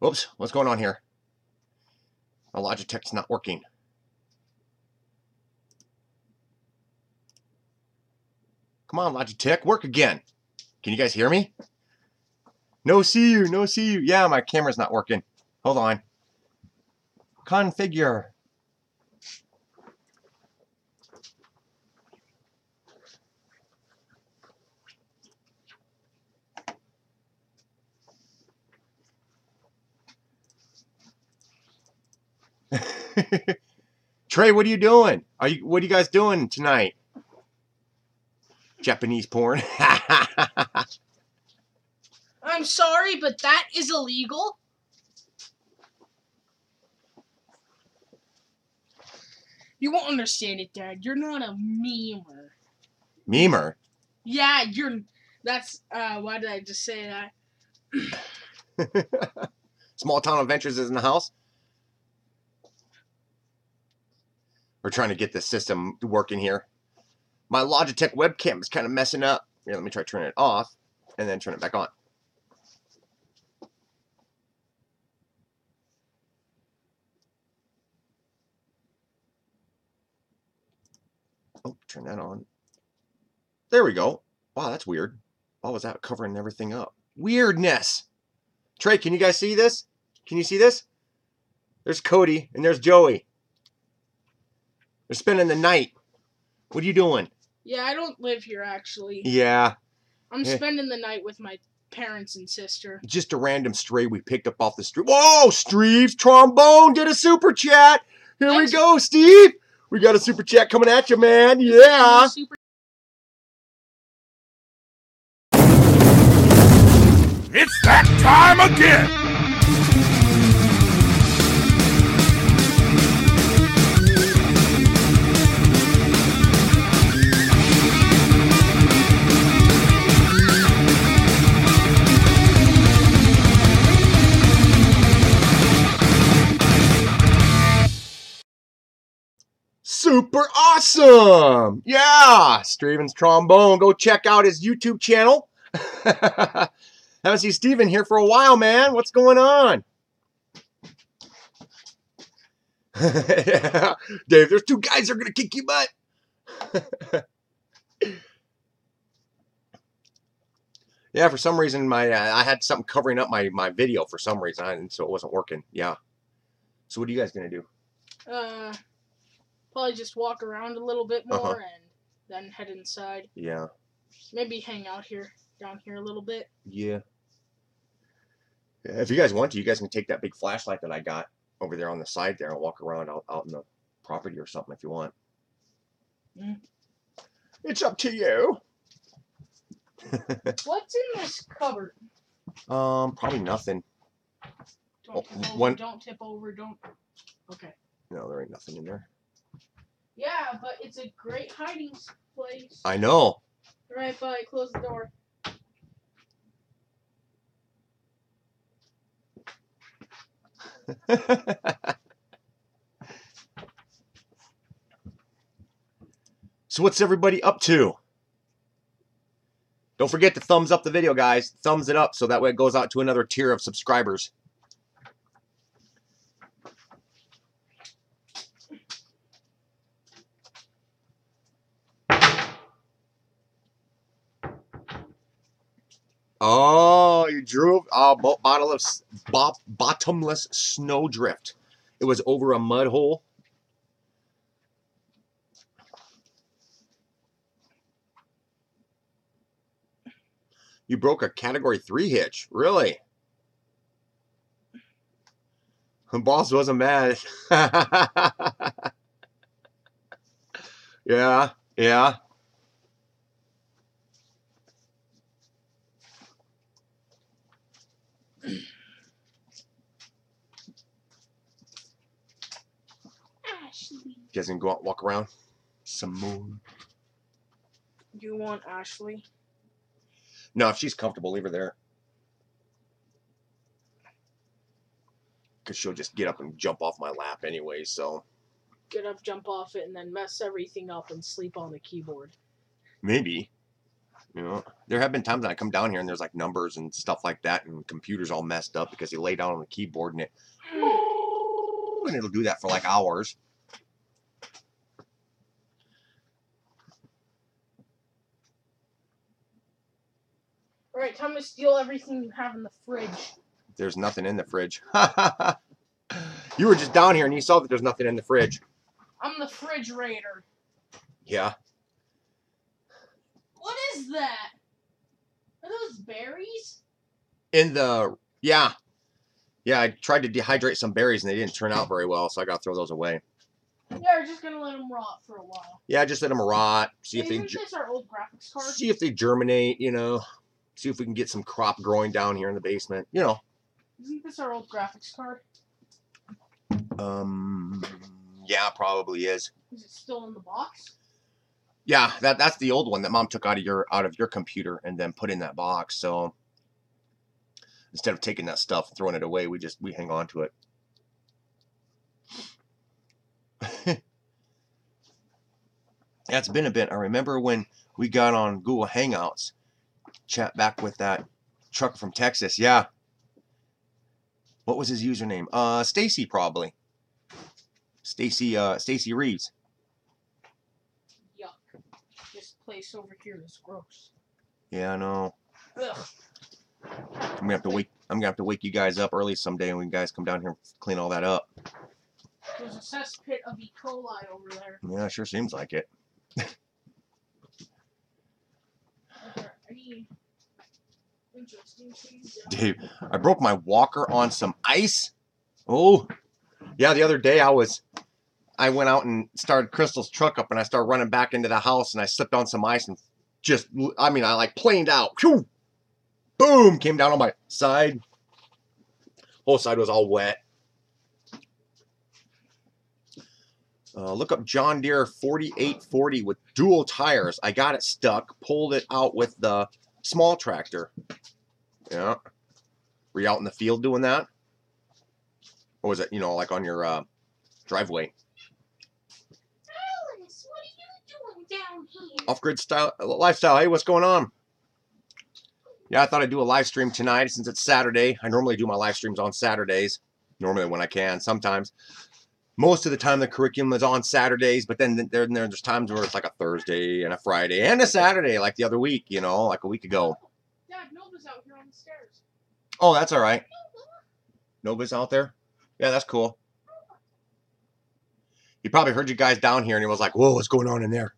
Whoops, what's going on here? My Logitech's not working. Come on, Logitech, work again. Can you guys hear me? No see you, no see you. Yeah, my camera's not working. Hold on. Configure. Trey, what are you doing? What are you guys doing tonight? Japanese porn. I'm sorry, but that is illegal. You won't understand it, Dad. You're not a memer. Memer? Yeah, that's, why did I just say that? Small Town Adventures is in the house. We're trying to get the system working here. My Logitech webcam is kind of messing up. Here, let me try turning it off and then turn it back on. Oh, turn that on. There we go. Wow, that's weird. Why was that covering everything up? Weirdness. Trey, can you guys see this? Can you see this? There's Cody and there's Joey. They're spending the night. What are you doing? Yeah, I don't live here, actually. Yeah. I'm spending the night with my parents and sister. Just a random stray we picked up off the street. Whoa, Steve Trombone did a super chat. Here we go, Steve. We got a super chat coming at you, man. Yeah. It's that time again! Super awesome! Yeah, Steven's Trombone. Go check out his YouTube channel. Haven't seen Steven here for a while, man. What's going on? Dave, there's two guys that are going to kick your butt. Yeah, for some reason, I had something covering up my video for some reason, so it wasn't working. Yeah. So what are you guys going to do? Probably just walk around a little bit more and then head inside. Yeah. Maybe hang out down here a little bit. Yeah. If you guys want to, you guys can take that big flashlight that I got over there on the side there and walk around out in the property or something if you want. It's up to you. What's in this cupboard? Probably nothing. Don't tip over, don't. Okay. No, there ain't nothing in there. Yeah, but it's a great hiding place. I know. Right, bye. Close the door. So what's everybody up to? Don't forget to thumbs up the video, guys. Thumbs it up so that way it goes out to another tier of subscribers. Oh, you drew a bottle of bottomless snowdrift. It was over a mud hole. You broke a Category 3 hitch. Really? Boss wasn't mad. Yeah, yeah. Ashley. You guys can go out and walk around some more. You want Ashley? No, if she's comfortable, leave her there. Because she'll just get up and jump off my lap anyway, so. Get up, jump off it, and then mess everything up and sleep on the keyboard. Maybe. You know, there have been times that I come down here and there's like numbers and stuff like that, and computers all messed up because you lay down on the keyboard and it'll do that for like hours. Alright, time to steal everything you have in the fridge. There's nothing in the fridge. You were just down here and you saw that there's nothing in the fridge. I'm the refrigerator. Yeah. What is that? Are those berries? Yeah, I tried to dehydrate some berries and they didn't turn out very well, so I gotta throw those away. Yeah, we're just gonna let them rot for a while. Yeah, just let them rot. See if Isn't this our old graphics card? see if they germinate. You know, see if we can get some crop growing down here in the basement. You know. Isn't this our old graphics card? Yeah, probably is. Is it still in the box? Yeah, that's the old one that Mom took out of your computer and then put in that box. So instead of taking that stuff and throwing it away, we hang on to it. Yeah, it's been a bit. I remember when we got on Google Hangouts, chat back with that truck from Texas. Yeah. What was his username? Stacy probably. Stacy Reeves. Yuck. This place over here is gross. Yeah, I know. Ugh. I'm gonna have to wake you guys up early someday when you guys come down here and clean all that up. There's a cesspit of E. coli over there. Yeah, it sure seems like it. Are there any interesting things down Dude, I broke my walker on some ice. Oh, yeah, the other day I went out and started Crystal's truck up and I started running back into the house and I slipped on some ice and I like planed out. Whew, boom, came down on my side. Whole side was all wet. Look up John Deere 4840 with dual tires. I got it stuck, pulled it out with the small tractor. Yeah. Were you out in the field doing that? Or was it, like on your driveway? Alice, what are you doing down here? Off-grid lifestyle. Hey, what's going on? Yeah, I thought I'd do a live stream tonight since it's Saturday. I normally do my live streams on Saturdays. Normally when I can, sometimes. Most of the time the curriculum is on Saturdays, but then there's times where it's like a Thursday and a Friday and a Saturday, like the other week, like a week ago. Dad, Nova's out here on the stairs. Oh, that's all right. Nova's out there? Yeah, that's cool. He probably heard you guys down here and he was like, whoa, what's going on in there?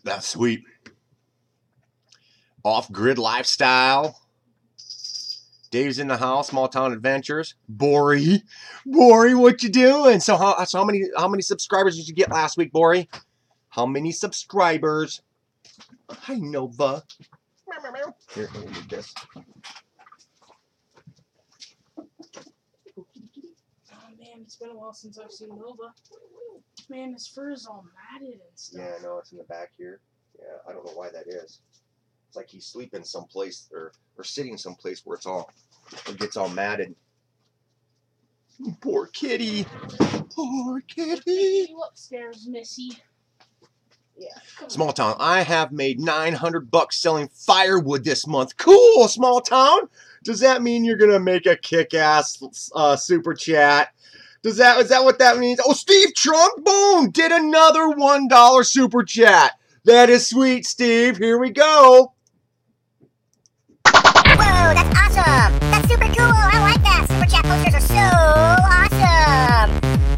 That's sweet. Off-grid lifestyle. Dave's in the house. Small town adventures. Bori, what you doing? So how many subscribers did you get last week, Bori? How many subscribers? Hi, Nova. Here, let me do this. Oh man, it's been a while since I've seen Nova. Man, his fur is all matted and stuff. Yeah, I know, it's in the back here. Yeah, I don't know why that is. It's like he's sleeping someplace or sitting someplace where it gets all matted. Poor kitty. Poor kitty. You upstairs, Missy. Yeah. Small town. I have made $900 selling firewood this month. Cool, small town. Does that mean you're gonna make a kick-ass super chat? Is that what that means? Oh, Steve Trump, boom, did another $1 super chat. That is sweet, Steve. Here we go. Whoa, that's awesome. That's super cool. I like that. Super chat posters are so awesome.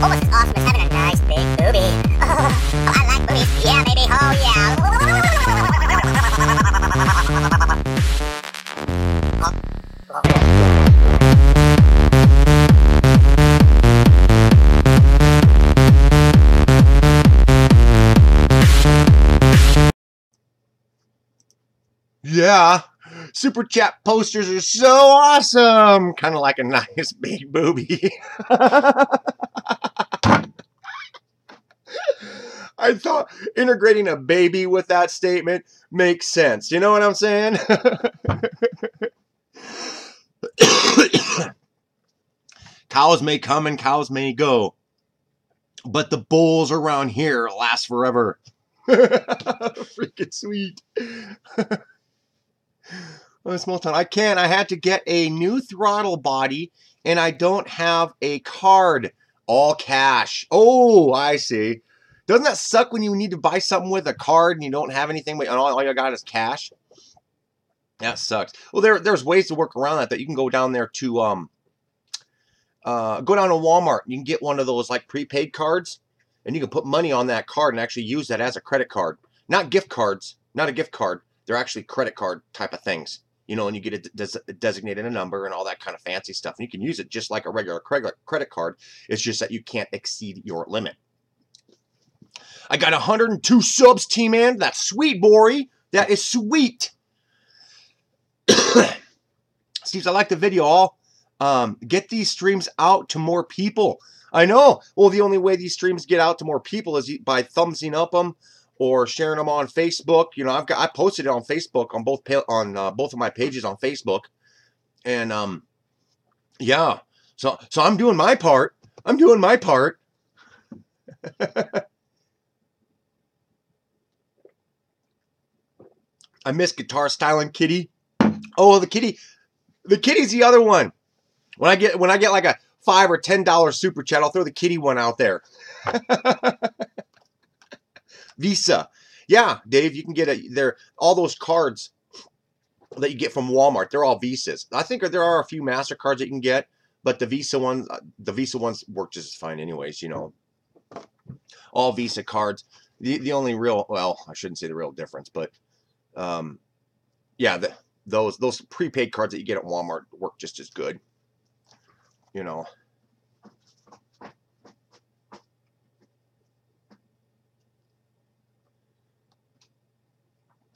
Almost as awesome as having a nice big boobie. Oh, I like boobies. Yeah, baby. Oh, yeah. Yeah, super chat posters are so awesome. Kind of like a nice big boobie. I thought integrating a baby with that statement makes sense. You know what I'm saying? Cows may come and cows may go, but the bulls around here last forever. Freaking sweet. Oh, small town. I can't. I had to get a new throttle body, and I don't have a card. All cash. Oh, I see. Doesn't that suck when you need to buy something with a card and you don't have anything, but all you got is cash? That sucks. Well, there's ways to work around that. That you can go down there to go down to Walmart. You can get one of those like prepaid cards, and you can put money on that card and actually use that as a credit card. Not gift cards. Not a gift card. They're actually credit card type of things. You know, and you get a designated a number and all that kind of fancy stuff. And you can use it just like a regular credit card. It's just that you can't exceed your limit. I got 102 subs, T-Man. That's sweet, Bori. That is sweet. Steve, I like the video. All get these streams out to more people. I know. Well, the only way these streams get out to more people is by thumbsing up them or sharing them on Facebook. You know, I posted it on Facebook on both of my pages on Facebook, and yeah. So I'm doing my part. I'm doing my part. I miss guitar styling Kitty. Oh, the Kitty. The Kitty's the other one. When I get like a $5 or $10 super chat, I'll throw the Kitty one out there. Visa. Yeah, Dave, you can get all those cards that you get from Walmart. They're all Visas. I think there are a few MasterCards that you can get, but the Visa ones work just fine anyways, you know. All Visa cards. The only real, well, I shouldn't say the real difference, but yeah, those prepaid cards that you get at Walmart work just as good, you know.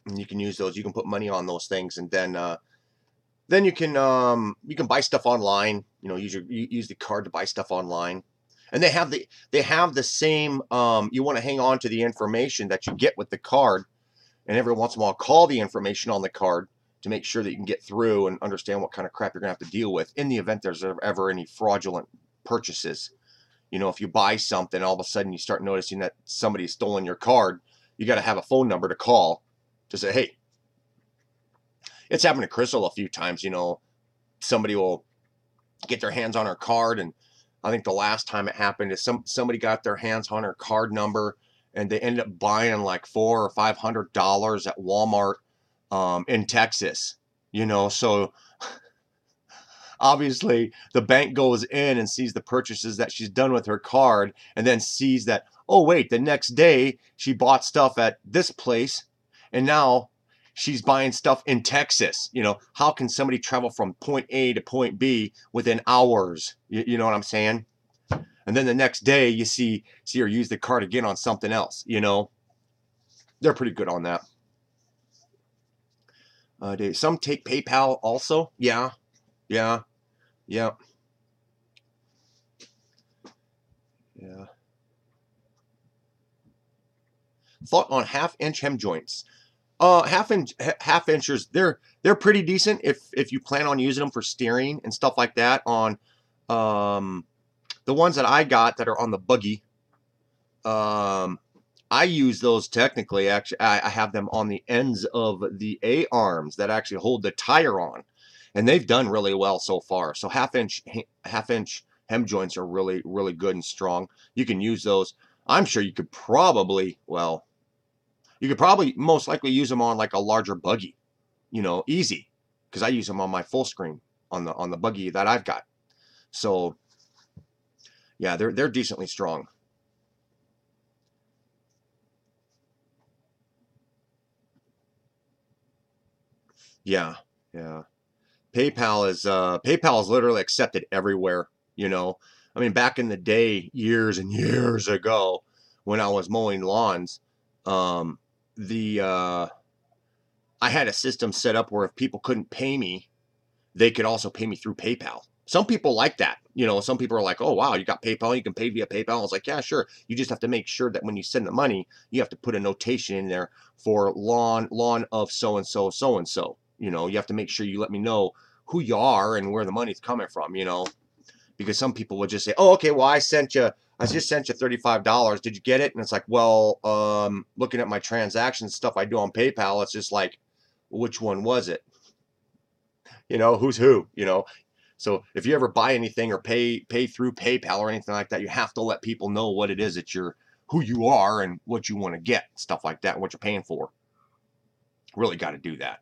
And you can use those. You can put money on those things, and then you can buy stuff online. You know, use the card to buy stuff online, and they have the same. You want to hang on to the information that you get with the card, and every once in a while call the information on the card to make sure that you can get through and understand what kind of crap you're gonna have to deal with in the event there's ever any fraudulent purchases. You know, if you buy something, all of a sudden you start noticing that somebody's stolen your card, you got to have a phone number to call to say, hey. It's happened to Crystal a few times. You know, somebody will get their hands on her card, and I think the last time it happened is somebody got their hands on her card number, and they ended up buying like $400 or $500 at Walmart in Texas. You know, so obviously the bank goes in and sees the purchases that she's done with her card, and then sees that, oh wait, the next day she bought stuff at this place, and now she's buying stuff in Texas. You know, how can somebody travel from point A to point B within hours? You know what I'm saying? And then the next day you see her use the card again on something else. You know, they're pretty good on that. Some take PayPal also. Yeah. Thought on half-inch hem joints. Half inchers, they're pretty decent if you plan on using them for steering and stuff like that. On the ones that I got that are on the buggy, I use those technically. Actually, I have them on the ends of the A-arms that actually hold the tire on, and they've done really well so far. So half-inch hem joints are really, really good and strong. You can use those. I'm sure you could probably, well, you could probably most likely use them on like a larger buggy, you know, easy, because I use them on my full screen on the buggy that I've got. So yeah, they're decently strong. Yeah. PayPal is literally accepted everywhere, you know. I mean, back in the day, years and years ago, when I was mowing lawns, I had a system set up where if people couldn't pay me, they could also pay me through PayPal. Some people like that. You know, some people are like, oh, wow, you got PayPal, you can pay via PayPal. I was like, yeah, sure. You just have to make sure that when you send the money, you have to put a notation in there for lawn of so-and-so, so-and-so. You know, you have to make sure you let me know who you are and where the money's coming from, you know. Because some people will just say, oh, okay, well, I just sent you $35. Did you get it? And it's like, well, looking at my transactions stuff I do on PayPal, it's just like, which one was it? You know, who's who, you know? So if you ever buy anything or pay through PayPal or anything like that, you have to let people know what it is that who you are and what you want to get, stuff like that, and what you're paying for. Really got to do that,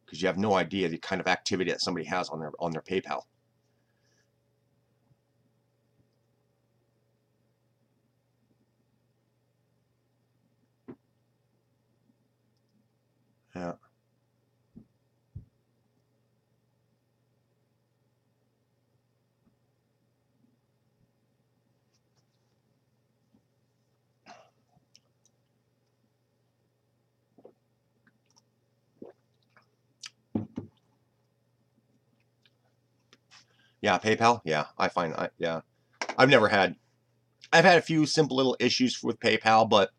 because you have no idea the kind of activity that somebody has on their PayPal. Yeah. Yeah, PayPal. Yeah, I find yeah. I've had a few simple little issues with PayPal, but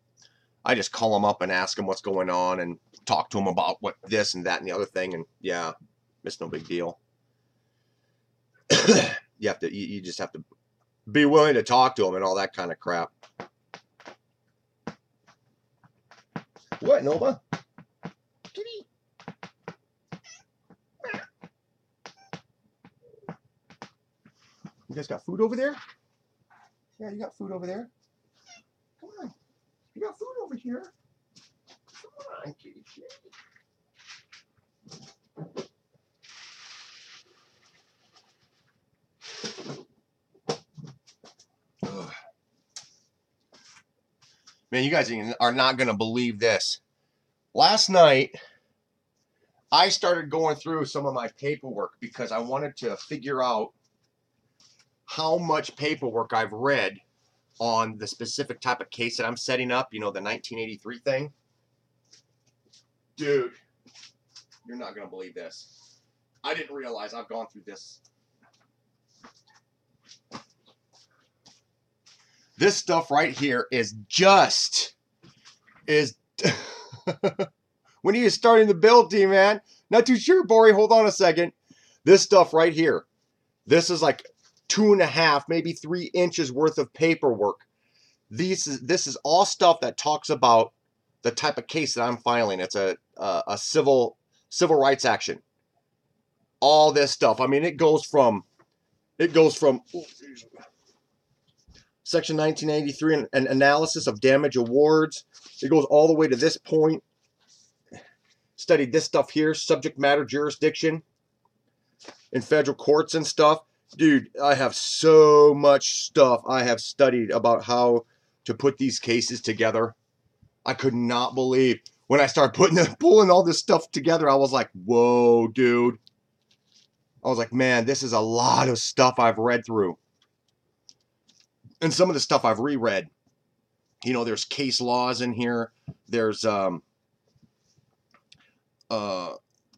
I just call them up and ask them what's going on and talk to them about what this and that and the other thing, and yeah, it's no big deal. You just have to be willing to talk to them and all that kind of crap. What, Nova? Kitty. You guys got food over there? Yeah, you got food over there. Come on. You got food over here. Come on, kitty. Ugh. Man, you guys are not going to believe this. Last night, I started going through some of my paperwork because I wanted to figure out how much paperwork I've read on the specific type of case that I'm setting up, you know, the 1983 thing. Dude, you're not going to believe this. I didn't realize I've gone through this. This stuff right here is when are you starting the build team, man? Not too sure, Bori. Hold on a second. This stuff right here, this is like 2.5, maybe 3 inches worth of paperwork. This is all stuff that talks about the type of case that I'm filing. It's a civil rights action. All this stuff. I mean, it goes from Section 1983 and analysis of damage awards. It goes all the way to this point. Studied this stuff here, subject matter jurisdiction in federal courts and stuff. Dude, I have so much stuff I have studied about how to put these cases together. I could not believe when I started pulling all this stuff together. I was like, whoa, dude. I was like, man, this is a lot of stuff I've read through. And some of the stuff I've reread. You know, there's case laws in here. There's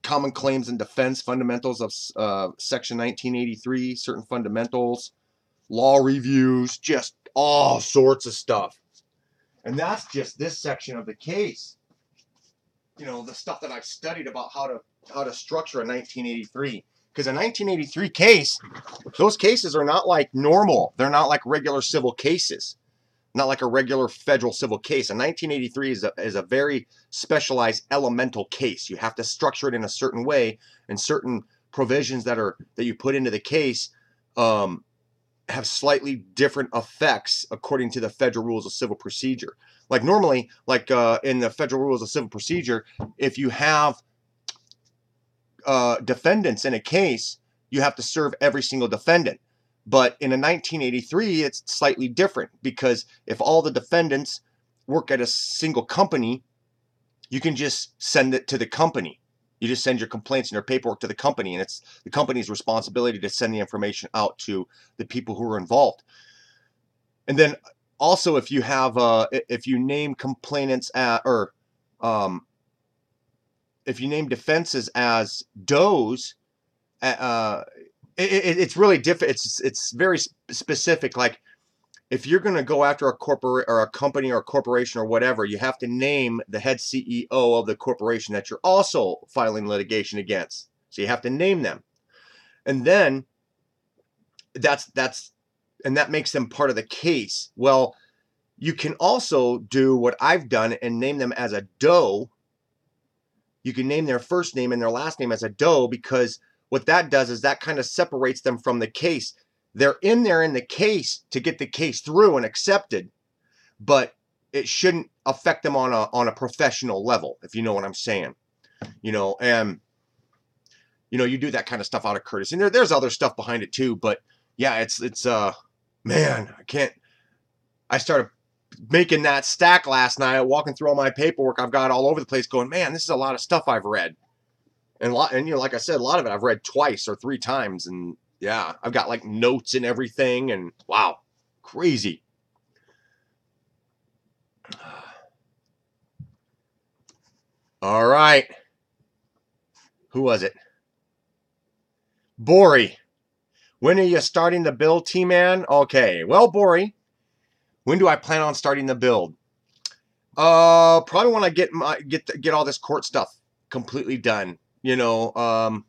common claims and defense fundamentals of Section 1983, certain fundamentals, law reviews, just all sorts of stuff. And that's just this section of the case. You know, the stuff that I've studied about how to structure a 1983. Because a 1983 case, those cases are not like normal. They're not like regular civil cases. Not like a regular federal civil case. A 1983 is a very specialized elemental case. You have to structure it in a certain way, and certain provisions that you put into the case have slightly different effects according to the federal rules of civil procedure. Like normally, like in the federal rules of civil procedure, if you have defendants in a case, you have to serve every single defendant. But in a 1983, it's slightly different, because if all the defendants work at a single company, you can just send it to the company. You just send your complaints and your paperwork to the company, and it's the company's responsibility to send the information out to the people who are involved. And then also, if you have if you name complainants if you name defenses as does, it's really different. It's very specific. Like if you're going to go after a corporate or a company or a corporation or whatever, you have to name the head CEO of the corporation that you're also filing litigation against. So you have to name them. And then and that makes them part of the case. Well, you can also do what I've done and name them as a Doe. You can name their first name and their last name as a Doe, because what that does is that kind of separates them from the case. They're in there in the case to get the case through and accepted, but it shouldn't affect them on a professional level, if you know what I'm saying. You know, and you know, you do that kind of stuff out of courtesy. And there's other stuff behind it too, but yeah, it's man, I started making that stack last night, walking through all my paperwork I've got all over the place, going, man, this is a lot of stuff I've read. And you know, like I said, a lot of it I've read twice or 3 times, and yeah, I've got like notes and everything, and wow, crazy. All right. Who was it? Bori. When are you starting the build, T-Man? Okay. Well, Bori, when do I plan on starting the build? Probably when I get all this court stuff completely done. You know,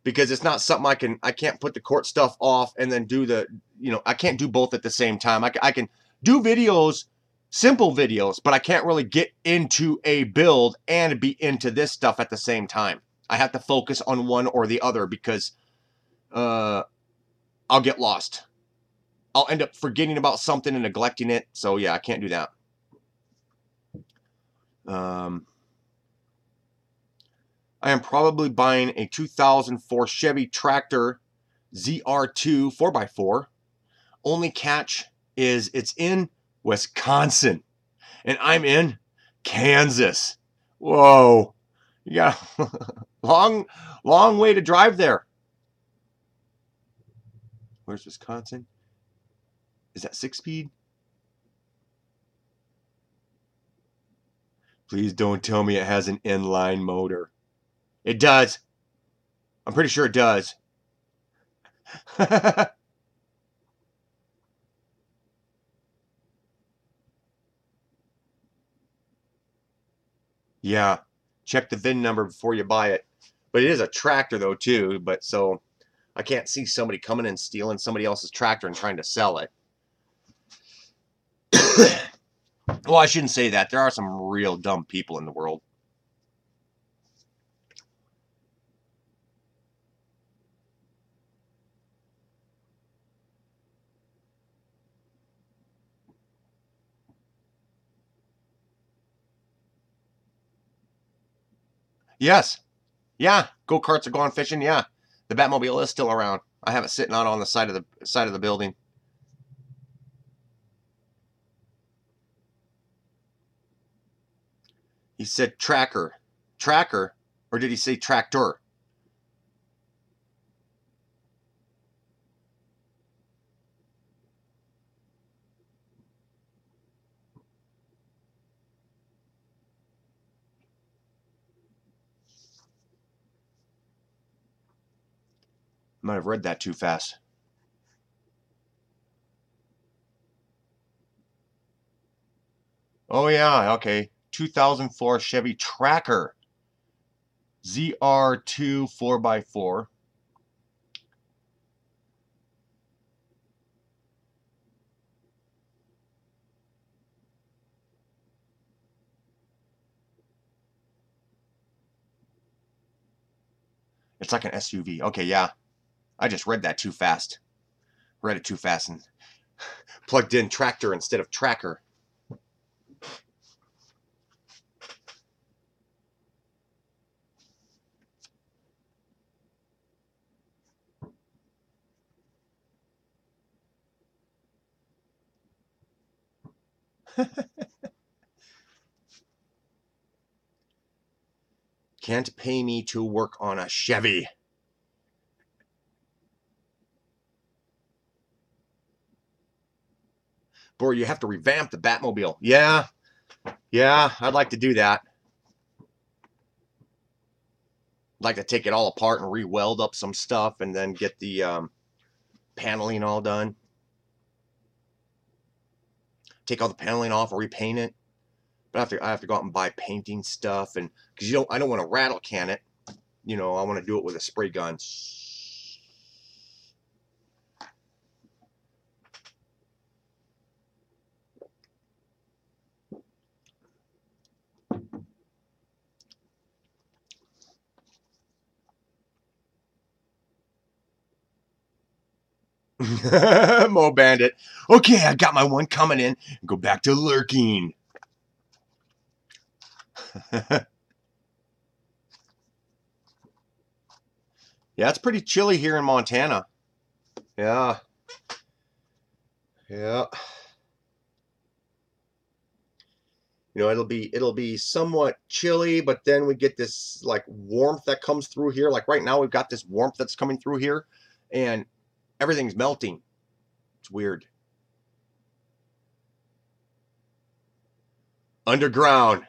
because it's not something I can't put the court stuff off and then do the, you know, I can't do both at the same time. I can do videos, simple videos, but I can't really get into a build and be into this stuff at the same time. I have to focus on one or the other, because I'll get lost. I'll end up forgetting about something and neglecting it. So yeah, I can't do that. I am probably buying a 2004 Chevy Tractor ZR2 4x4. Only catch is it's in Wisconsin and I'm in Kansas. Whoa. You got a long way to drive there. Where's Wisconsin? Is that 6-speed? Please don't tell me it has an inline motor. It does. I'm pretty sure it does. Yeah. Check the VIN number before you buy it. But it is a tractor though too. But so I can't see somebody coming and stealing somebody else's tractor and trying to sell it. Well, I shouldn't say that. There are some real dumb people in the world. Yes. Yeah. Go-karts are going fishing. Yeah. The Batmobile is still around. I have it sitting out on the side of the building. He said tracker. Tracker? Or did he say tractor? Might have read that too fast. Oh yeah, okay. 2004 Chevy Tracker. ZR2 4x4. It's like an SUV. Okay, yeah. I just read that too fast. Read it too fast and plugged in tractor instead of tracker. Can't pay me to work on a Chevy. Boy, you have to revamp the Batmobile. Yeah, I'd like to do that. I'd like to take it all apart and re-weld up some stuff and then get the paneling all done. Take all the paneling off or repaint it. But I have to go out and buy painting stuff, and because I don't want to rattle can it. You know, I want to do it with a spray gun. Mo Bandit. Okay, I got my one coming in. Go back to lurking. Yeah, it's pretty chilly here in Montana. Yeah. Yeah. You know, it'll be somewhat chilly, but then we get this like warmth that comes through here. Like right now we've got this warmth that's coming through here and everything's melting. It's weird. Underground.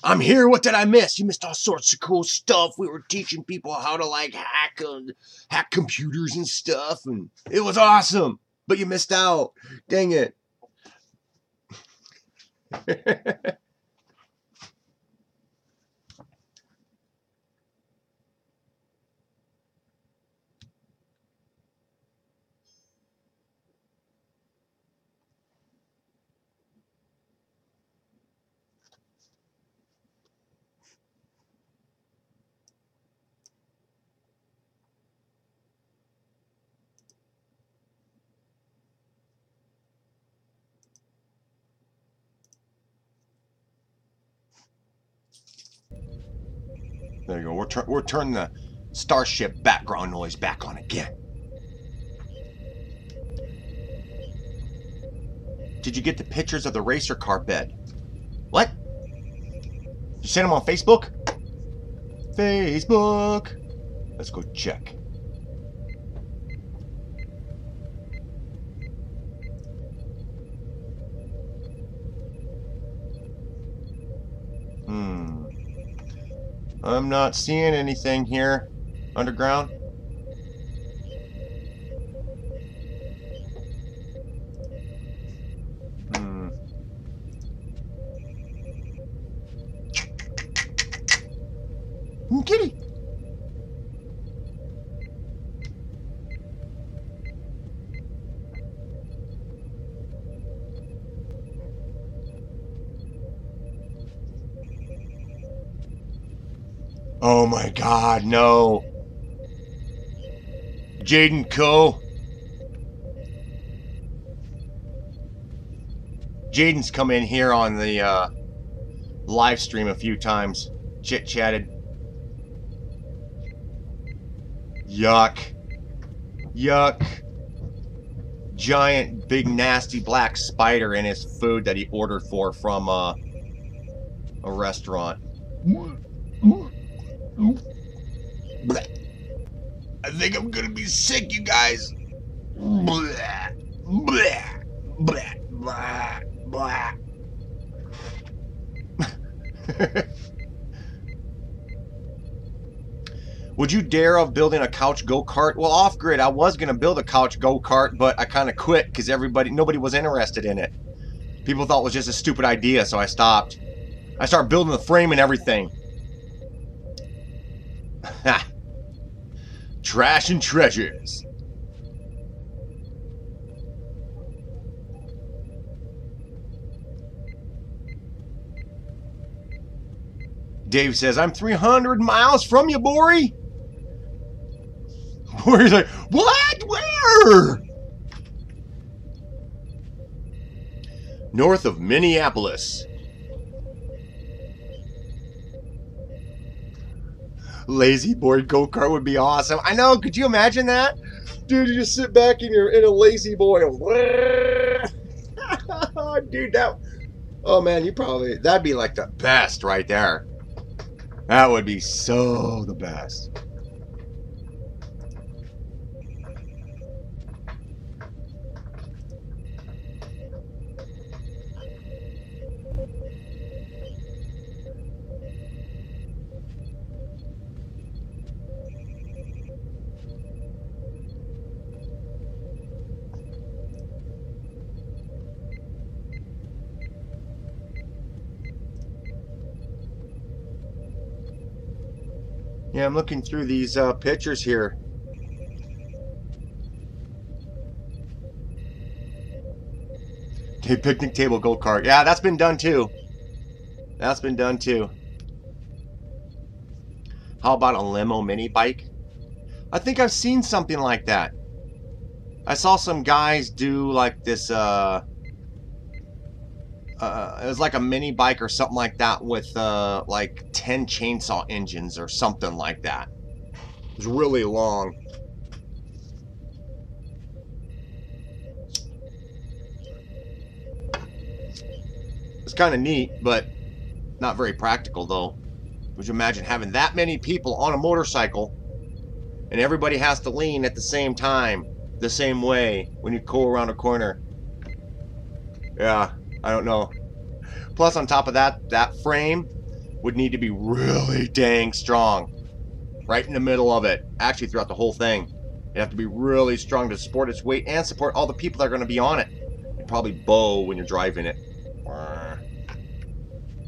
I'm here. What did I miss? You missed all sorts of cool stuff. We were teaching people how to like hack computers and stuff, and it was awesome. But you missed out. Dang it. There you go. We're turning the Starship background noise back on again. Did you get the pictures of the racer car bed? What? You sent them on Facebook? Facebook. Let's go check. I'm not seeing anything here. Underground. Kitty. Oh my God, no. Jaden Co. Jaden's come in here on the live stream a few times. Chit-chatted. Yuck. Yuck. Giant, big, nasty black spider in his food that he ordered from a restaurant. I think I'm gonna be sick, you guys. Blah, blah, blah, blah, blah. Would you dare of building a couch go-kart? Well, off-grid, I was gonna build a couch go-kart, but I kind of quit because nobody was interested in it. People thought it was just a stupid idea, so I stopped. I started building the frame and everything. Ha! Trash and treasures. Dave says, I'm 300 miles from you, Bori. Bori's like, what? Where? North of Minneapolis. Lazy boy go-kart would be awesome. I know, could you imagine that? Dude, you just sit back in a lazy boy. Dude, oh man, that'd be like the best right there. That would be so the best. Yeah, I'm looking through these pictures here. Okay, picnic table go-kart. Yeah, that's been done too. That's been done too. How about a limo mini bike? I think I've seen something like that. I saw some guys do like this, it was like a mini bike or something like that with like 10 chainsaw engines or something like that. It was really long. It's kind of neat, but not very practical though. Would you imagine having that many people on a motorcycle and everybody has to lean at the same time, the same way when you go around a corner? Yeah, I don't know. Plus on top of that, that frame would need to be really dang strong. Right in the middle of it. Actually throughout the whole thing. It'd have to be really strong to support its weight and support all the people that are going to be on it. It'd probably bow when you're driving it.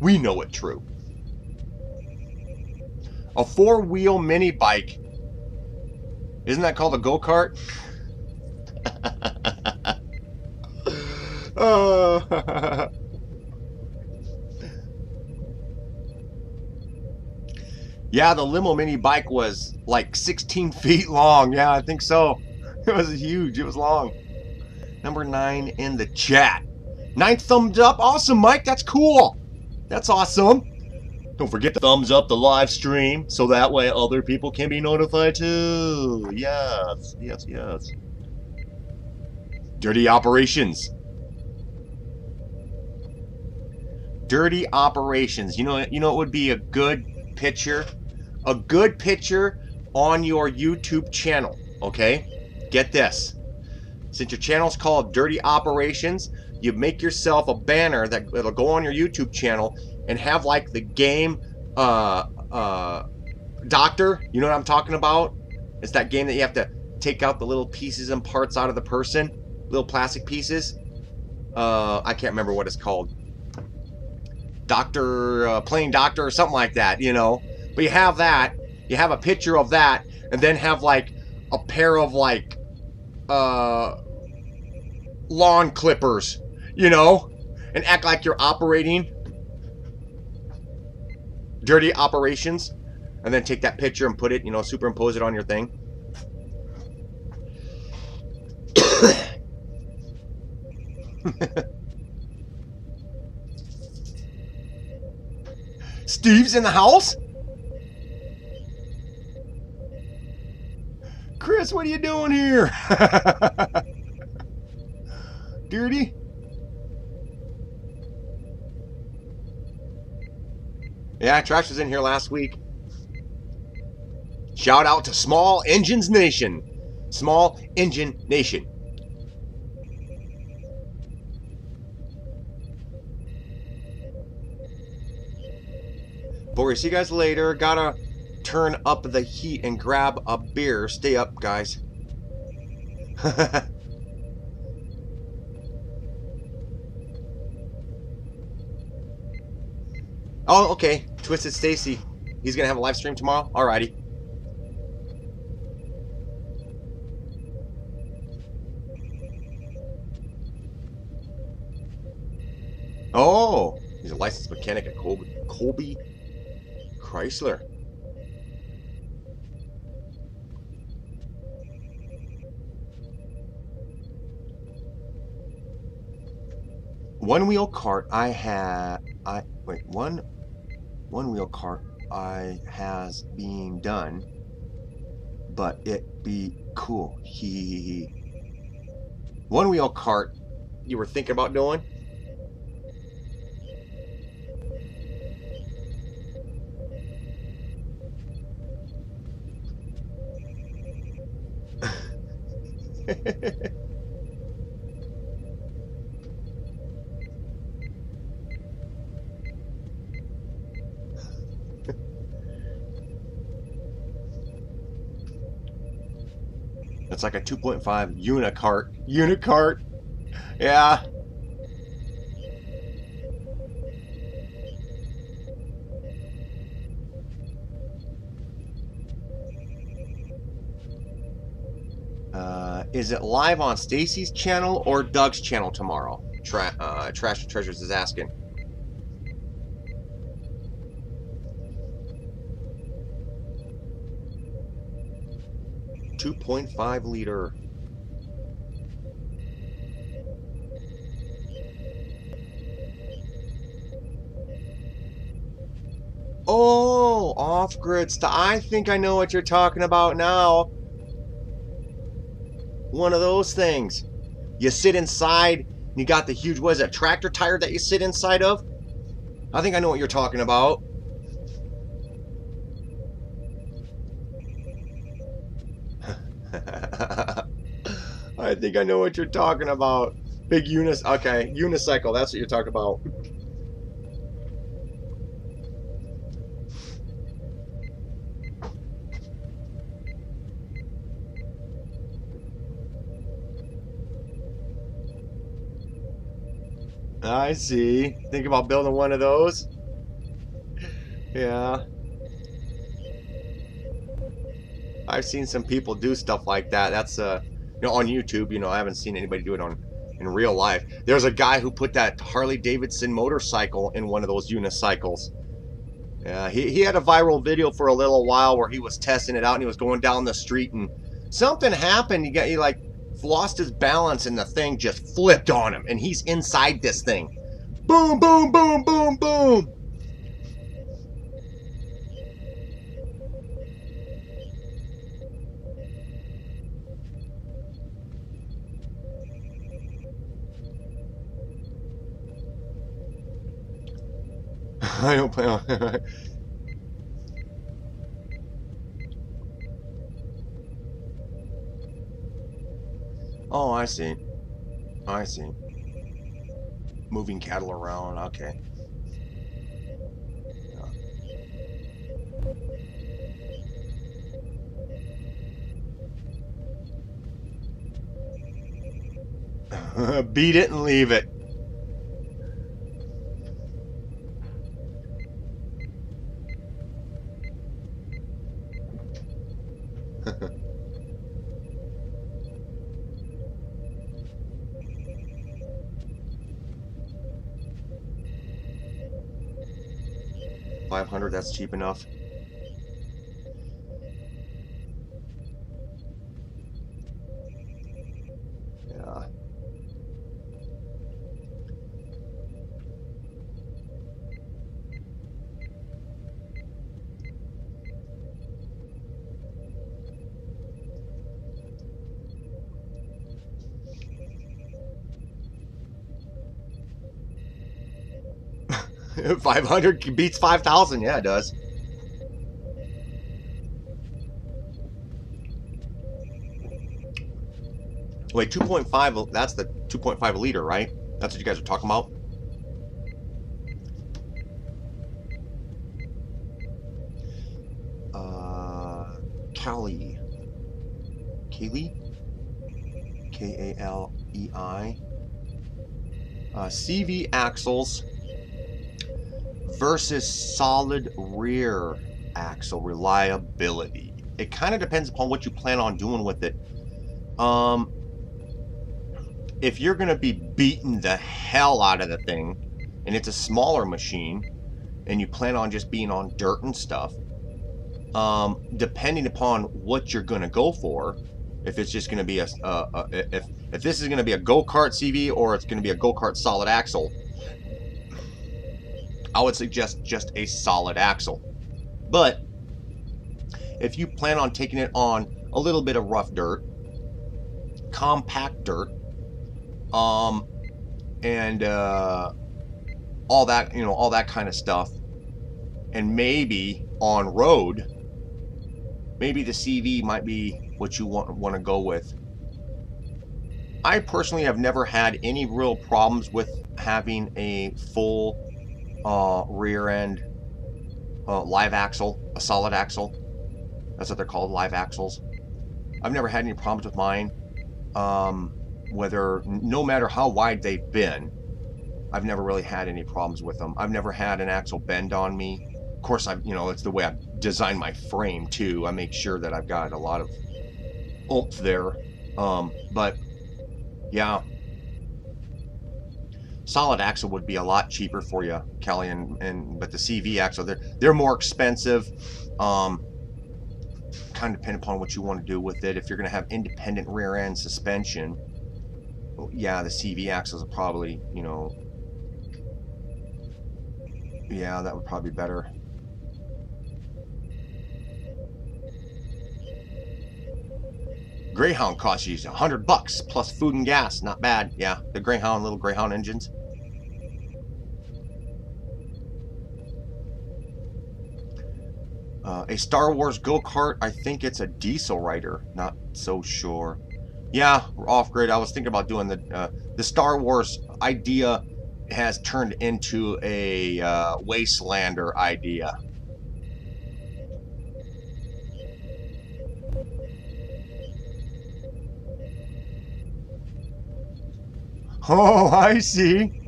We know it true. A 4-wheel mini bike. Isn't that called a go-kart? Yeah, the limo mini bike was like 16 feet long. Yeah, I think so. It was huge. It was long. Number 9 in the chat. 9 thumbs up. Awesome, Mike. That's cool. That's awesome. Don't forget to thumbs up the live stream so that way other people can be notified too. Yes, yes, yes. Dirty Operations. Dirty Operations. You know it would be a good picture? A good picture on your YouTube channel, okay? Get this. Since your channel's called Dirty Operations, you make yourself a banner that'll go on your YouTube channel and have like the game Doctor. You know what I'm talking about? It's that game that you have to take out the little pieces and parts out of the person. Little plastic pieces. I can't remember what it's called. Doctor, playing Doctor or something like that, you know. But you have that. You have a picture of that. And then have like a pair of like lawn clippers, you know. And act like you're operating Dirty Operations. And then take that picture and put it, you know, superimpose it on your thing. Steve's in the house? Chris, what are you doing here? Dirty? Yeah, Trash was in here last week. Shout out to Small Engines Nation. Small Engine Nation. Boris, see you guys later. Gotta turn up the heat and grab a beer. Stay up, guys. Oh, okay. Twisted Stacy. He's gonna have a live stream tomorrow? Alrighty. Oh, he's a licensed mechanic at Colby Chrysler. One wheel cart one wheel cart has been done, but it be cool. He one wheel cart you were thinking about doing? It's like a 2.5 Unicart. Unicart. Yeah. Is it live on Stacy's channel or Doug's channel tomorrow? Trash Treasures is asking. .5 liter. Oh, off-grid stuff. I think I know what you're talking about now. One of those things. You sit inside, and you got the huge, what is it, tractor tire that you sit inside of? I think I know what you're talking about. I think I know what you're talking about. Big okay, unicycle, that's what you're talking about. I see. Think about building one of those? Yeah. I've seen some people do stuff like that. That's you know, on YouTube. You know, I haven't seen anybody do it in real life. There's a guy who put that Harley Davidson motorcycle in one of those unicycles. Yeah, he had a viral video for a little while where he was testing it out, and he was going down the street, and something happened. He like lost his balance, and the thing just flipped on him, and he's inside this thing. Boom, boom, boom, boom, boom. I don't plan on. Oh, I see. I see. Moving cattle around. Okay. Yeah. Beat it and leave it. $500, that's cheap enough. Yeah. $500 beats $5,000. Yeah, it does. Wait, 2.5. That's the 2.5 liter, right? That's what you guys are talking about. Kali. K-A-L-E-I. CV axles versus solid rear axle reliability. It kind of depends upon what you plan on doing with it. If you're going to be beating the hell out of the thing, and it's a smaller machine, and you plan on just being on dirt and stuff, depending upon what you're going to go for, if it's just going to be if this is going to be a go-kart CV or it's going to be a go-kart solid axle, I would suggest just a solid axle. But if you plan on taking it on a little bit of rough dirt, compact dirt, and all that, you know, all that kind of stuff, and maybe on road, maybe the CV might be what you want to go with. I personally have never had any real problems with having a full rear end live axle, a solid axle. That's what they're called, live axles. I've never had any problems with mine. Whether, no matter how wide they've been, I've never really had any problems with them. I've never had an axle bend on me. Of course, you know, it's the way I've designed my frame too. I make sure that I've got a lot of oomph there. But yeah, solid axle would be a lot cheaper for you, Kelly, but the CV axle, they're more expensive. Kind of depend upon what you want to do with it. If you're going to have independent rear end suspension, well, yeah, the CV axles are probably, you know, yeah, that would probably be better. Greyhound costs you $100 plus food and gas. Not bad. Yeah, the Greyhound, little Greyhound engines. A Star Wars go-kart. I think it's a diesel rider. Not so sure. Yeah, we're off grid. I was thinking about doing the Star Wars idea has turned into a Wastelander idea. Oh, I see.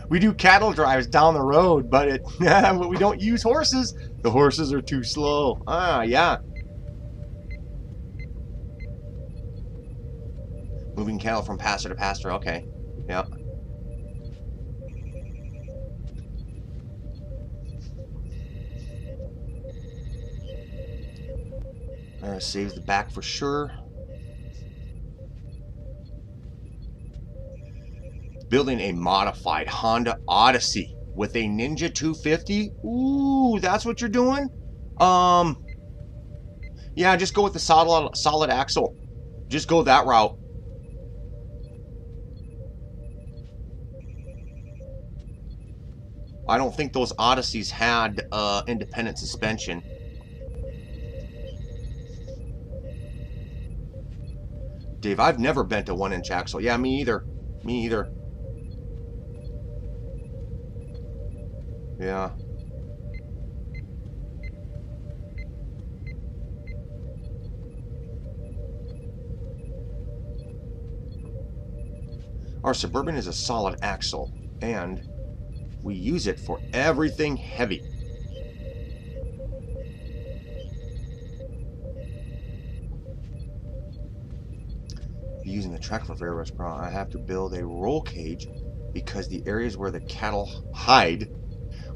We do cattle drives down the road, but but we don't use horses. The horses are too slow. Ah, yeah. Moving cattle from pasture to pasture. Okay. Yeah. Saves the back for sure. Building a modified Honda Odyssey with a Ninja 250. Ooh, that's what you're doing? Yeah, just go with the solid axle. Just go that route. I don't think those Odysseys had independent suspension. Dave, I've never bent a 1-inch axle. Yeah, me either. Me either. Yeah. Our Suburban is a solid axle, and we use it for everything heavy. Using the track for railroad sprawl, I have to build a roll cage because the areas where the cattle hide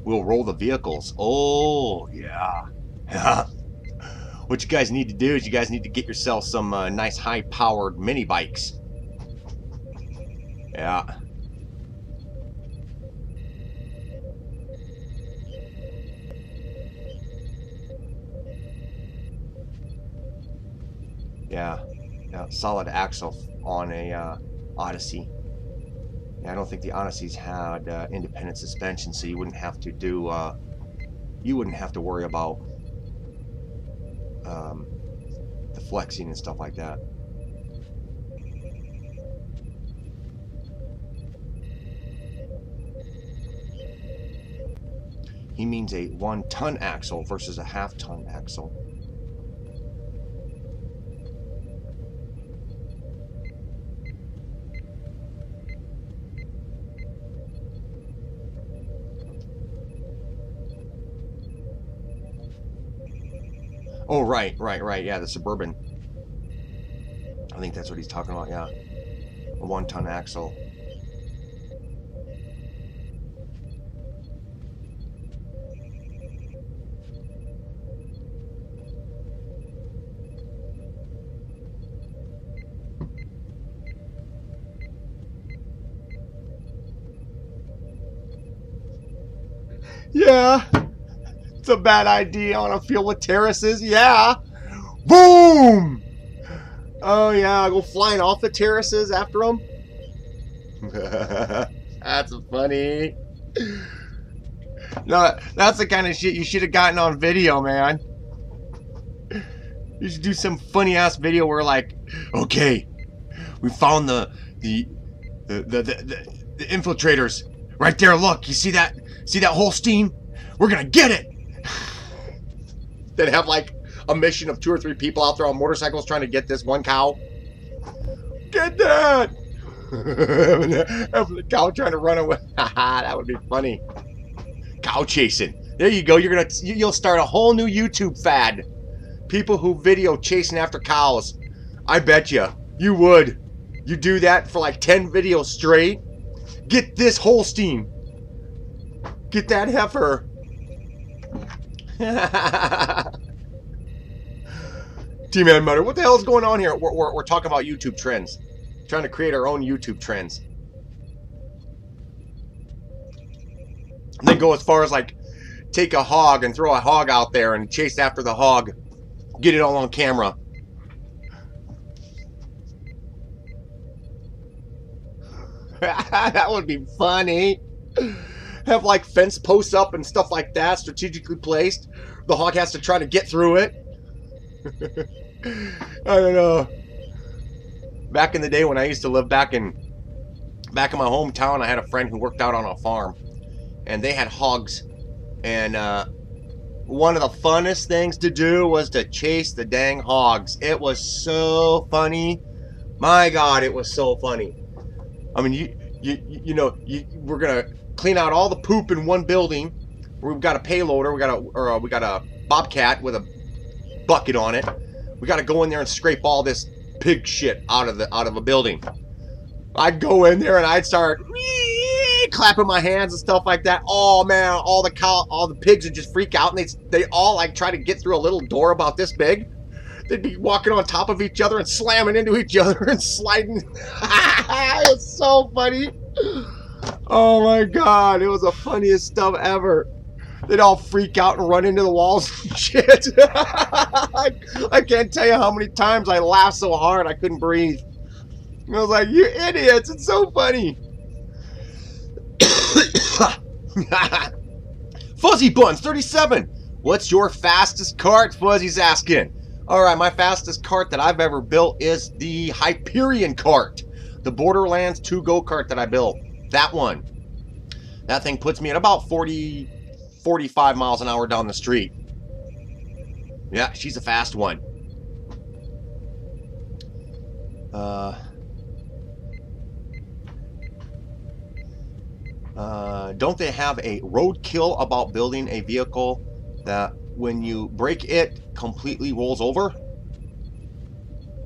will roll the vehicles. Oh, yeah. Yeah. What you guys need to do is you guys need to get yourself some nice high-powered mini bikes. Yeah. Yeah. Yeah, solid axle on a Odyssey. Yeah, I don't think the Odysseys had independent suspension, so you wouldn't have to do. You wouldn't have to worry about the flexing and stuff like that. He means a 1-ton axle versus a half-ton axle. Oh, right. Yeah, the Suburban. I think that's what he's talking about, yeah. A 1-ton axle. Yeah. It's a bad idea on a field with terraces. Yeah. Boom. Oh yeah, go flying off the terraces after them. That's funny. No, that's the kind of shit you should have gotten on video, man. You should do some funny ass video where like, okay, we found the infiltrators right there. Look, you see that? See that Holstein? We're gonna get it. Then have like a mission of 2 or 3 people out there on motorcycles trying to get this one cow. Get that! Have the cow trying to run away. That would be funny. Cow chasing. There you go. You'll start a whole new YouTube fad. People who video chasing after cows. I bet you would. You do that for like 10 videos straight. Get this Holstein. Get that heifer. T-Man Mutter, what the hell is going on here? We're talking about YouTube trends. Trying to create our own YouTube trends. And then go as far as like take a hog and throw a hog out there and chase after the hog. Get it all on camera. That would be funny. Have like fence posts up and stuff like that, strategically placed. The hog has to try to get through it. I don't know. Back in the day when I used to live back in my hometown, I had a friend who worked out on a farm, and they had hogs. And one of the funnest things to do was to chase the dang hogs. It was so funny. My God, it was so funny. I mean, we're gonna clean out all the poop in one building. We've got a payloader. We got a bobcat with a bucket on it. We got to go in there and scrape all this pig shit out of a building. I'd go in there and I'd start clapping my hands and stuff like that. Oh man, all the pigs would just freak out, and they all like try to get through a little door about this big. They'd be walking on top of each other and slamming into each other and sliding. It's so funny. Oh my God, it was the funniest stuff ever. They'd all freak out and run into the walls and shit. I can't tell you how many times I laughed so hard I couldn't breathe. I was like, you idiots, it's so funny. Fuzzy Buns 37. What's your fastest cart? Fuzzy's asking. Alright, my fastest cart that I've ever built is the Hyperion cart. The Borderlands 2 go-kart that I built. That one. That thing puts me at about 45 miles an hour down the street. Yeah, she's a fast one. Don't they have a roadkill about building a vehicle that when you break it completely rolls over?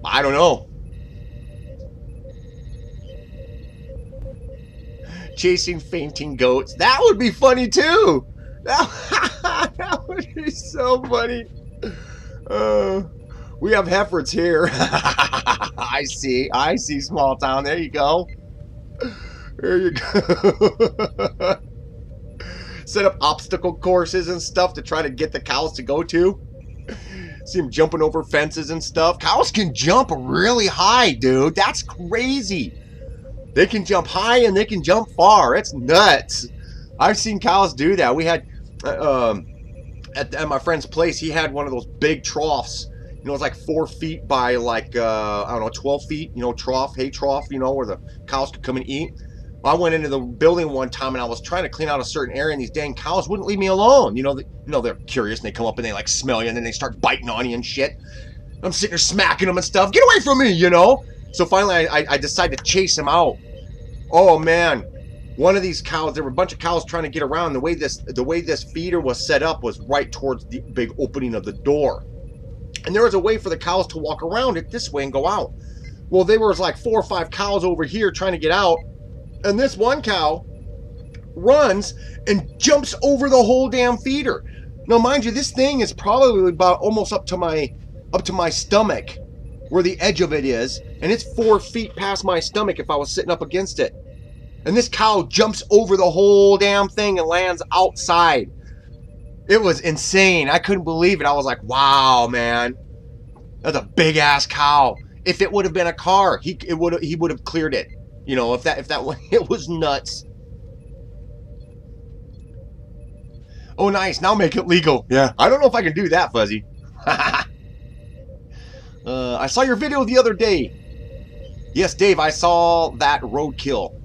I don't know. Chasing fainting goats. That would be funny too. That would be so funny. We have Heffords here. I see small town. There you go. There you go. Set up obstacle courses and stuff to try to get the cows to go to. See them jumping over fences and stuff. Cows can jump really high, dude. That's crazy. They can jump high and they can jump far. It's nuts. I've seen cows do that. We had at my friend's place, he had one of those big troughs. You know, it's like 4 feet by like I don't know, 12 feet. You know, trough, hay trough. You know, where the cows could come and eat. I went into the building one time and I was trying to clean out a certain area, and these dang cows wouldn't leave me alone. You know, they're curious and they come up and they like smell you and then they start biting on you and shit. I'm sitting there smacking them and stuff. Get away from me, you know. So finally, I decided to chase him out. Oh man, one of these cows. There were a bunch of cows trying to get around. The way this feeder was set up was right towards the big opening of the door, and there was a way for the cows to walk around it this way and go out. Well, there was like 4 or 5 cows over here trying to get out, and this one cow runs and jumps over the whole damn feeder. Now, mind you, this thing is probably about almost up to my stomach, where the edge of it is, and it's 4 feet past my stomach if I was sitting up against it. And this cow jumps over the whole damn thing and lands outside. It was insane. I couldn't believe it. I was like, wow, man. That's a big ass cow. If it would have been a car, he would have cleared it. You know, if that it was nuts. Oh, nice. Now make it legal. Yeah. I don't know if I can do that, Fuzzy. I saw your video the other day. Yes, Dave, I saw that roadkill.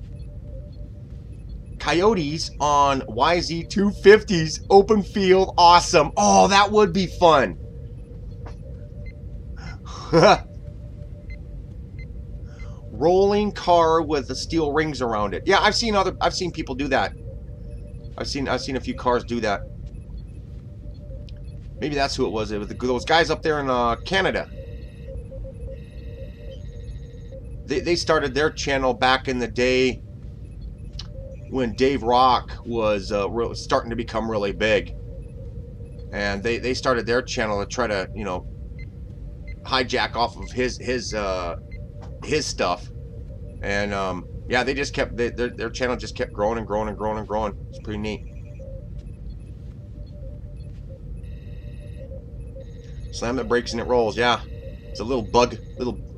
Coyotes on YZ250s, open field, awesome. Oh, that would be fun. Rolling car with the steel rings around it. Yeah, I've seen people do that. I've seen a few cars do that. Maybe that's who it was. It was those guys up there in Canada. They started their channel back in the day when Dave Rock was starting to become really big, and they started their channel to try to, you know, hijack off of his stuff, and yeah, they just kept their channel just kept growing and growing and growing and growing. It's pretty neat. Slam the brakes and it rolls. Yeah, it's a little bug,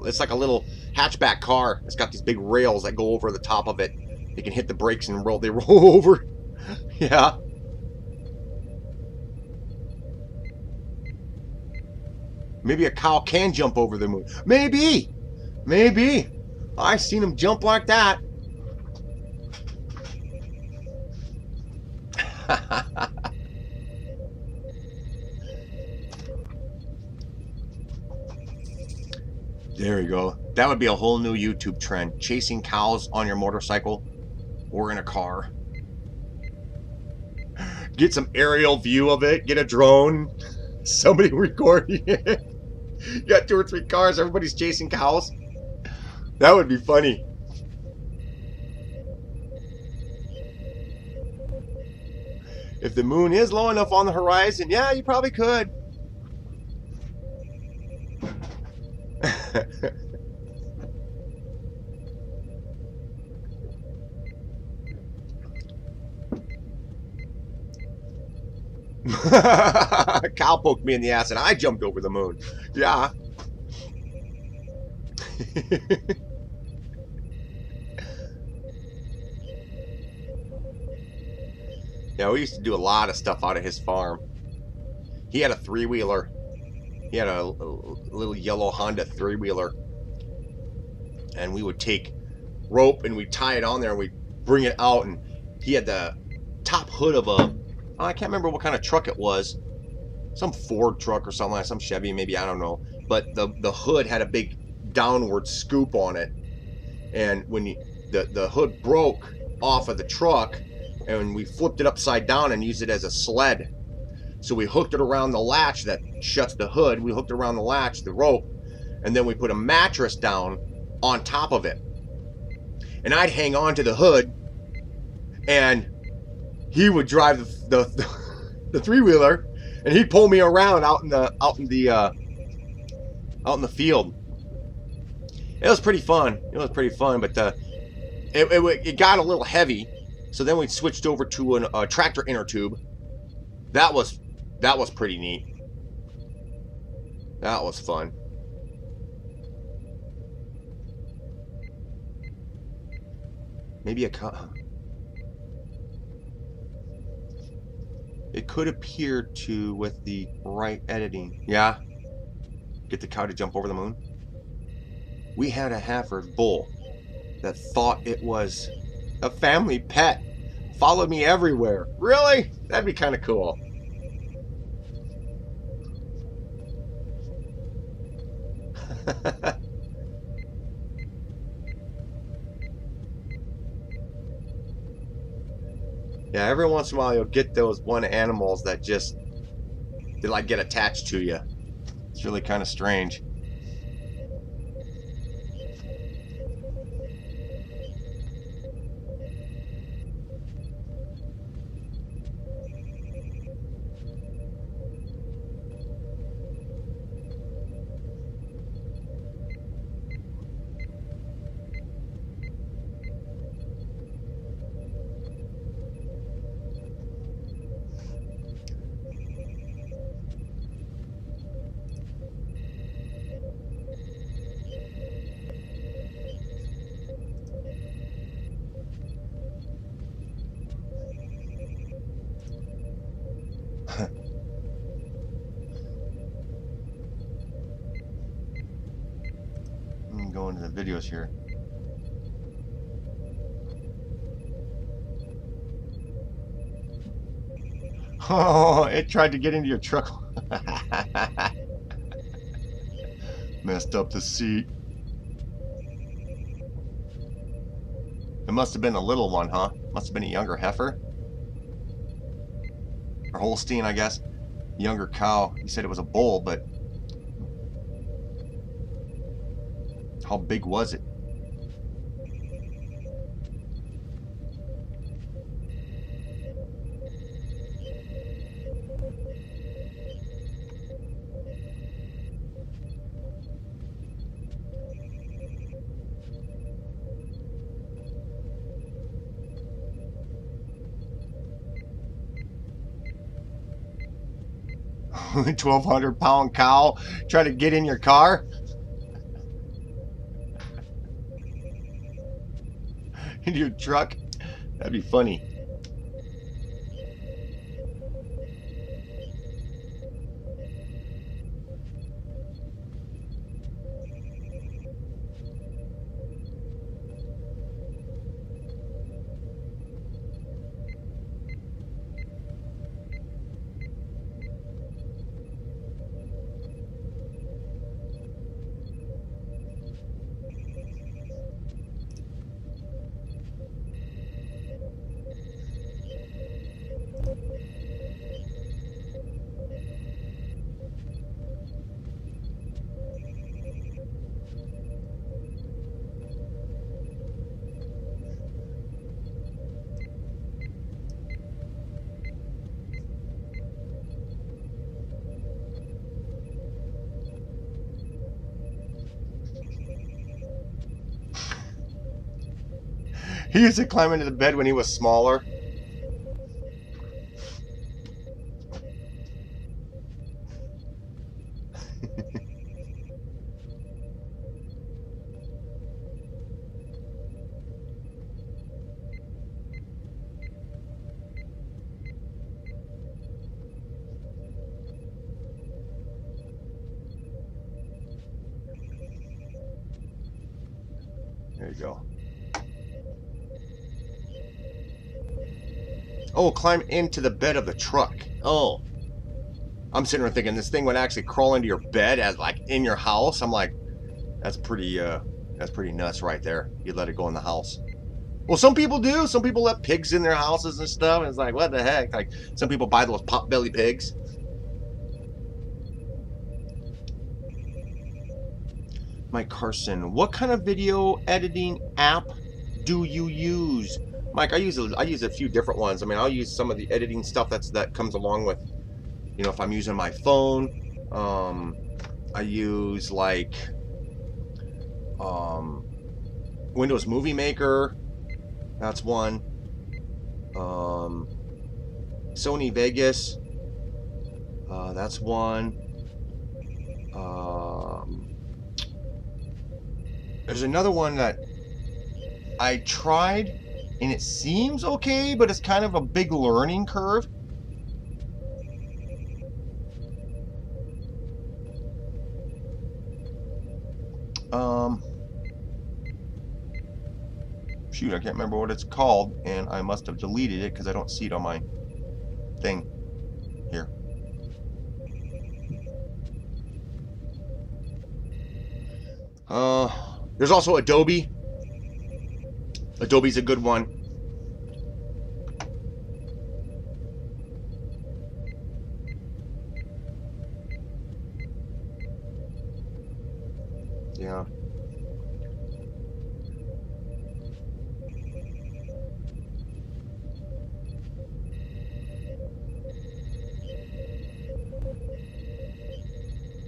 it's like a little hatchback car. It's got these big rails that go over the top of it. They can hit the brakes and roll. They roll over. Yeah. Maybe a cow can jump over the moon. Maybe. Maybe. I've seen them jump like that. There you go. That would be a whole new YouTube trend. Chasing cows on your motorcycle or in a car. Get some aerial view of it. Get a drone. Somebody recording it. You got 2 or 3 cars. Everybody's chasing cows. That would be funny. If the moon is low enough on the horizon, yeah, you probably could. Cow poked me in the ass and I jumped over the moon. Yeah. Yeah, we used to do a lot of stuff out of his farm. He had a 3-wheeler. He had a little yellow Honda 3-wheeler. And we would take rope and we'd tie it on there and we'd bring it out. And he had the top hood of a, I can't remember what kind of truck it was. Some Ford truck or something like some Chevy, maybe, I don't know. But the hood had a big downward scoop on it. And when the hood broke off of the truck, and we flipped it upside down and used it as a sled. So we hooked it around the latch that shuts the hood. We hooked around the latch, the rope, and then we put a mattress down on top of it. And I'd hang on to the hood, and he would drive the 3-wheeler, and he'd pull me around out in the field. It was pretty fun. It was pretty fun, but it got a little heavy. So then we switched over to a tractor inner tube. That was pretty neat. That was fun. Maybe a cow. It could appear to with the right editing. Yeah. Get the cow to jump over the moon. We had a heifer bull that thought it was a family pet. Followed me everywhere. Really? That'd be kind of cool. Yeah, every once in a while you'll get those one animals that just, they like get attached to you. It's really kind of strange. I'm going to the videos here. Oh, it tried to get into your truck. Messed up the seat. It must have been a little one, huh? Must have been a younger heifer. Or Holstein, I guess. Younger cow. You said it was a bull, but how big was it? A 1,200-pound cow try to get in your car? into your truck. That'd be funny. He used to climb into the bed when he was smaller. There you go. Oh, climb into the bed of the truck. Oh. I'm sitting there thinking this thing would actually crawl into your bed as like in your house. I'm like, that's pretty nuts right there. You let it go in the house. Well, some people do. Some people let pigs in their houses and stuff. And it's like, what the heck? Like, some people buy those pot-belly pigs. Mike Carson, what kind of video editing app do you use? Mike, I use a few different ones. I mean, I'll use some of the editing stuff that comes along with, you know, if I'm using my phone. I use like Windows Movie Maker. That's one. Sony Vegas. That's one. There's another one that I tried and it seems okay, but it's kind of a big learning curve. Shoot, I can't remember what it's called, and I must have deleted it because I don't see it on my thing here. There's also Adobe. Adobe's a good one. Yeah.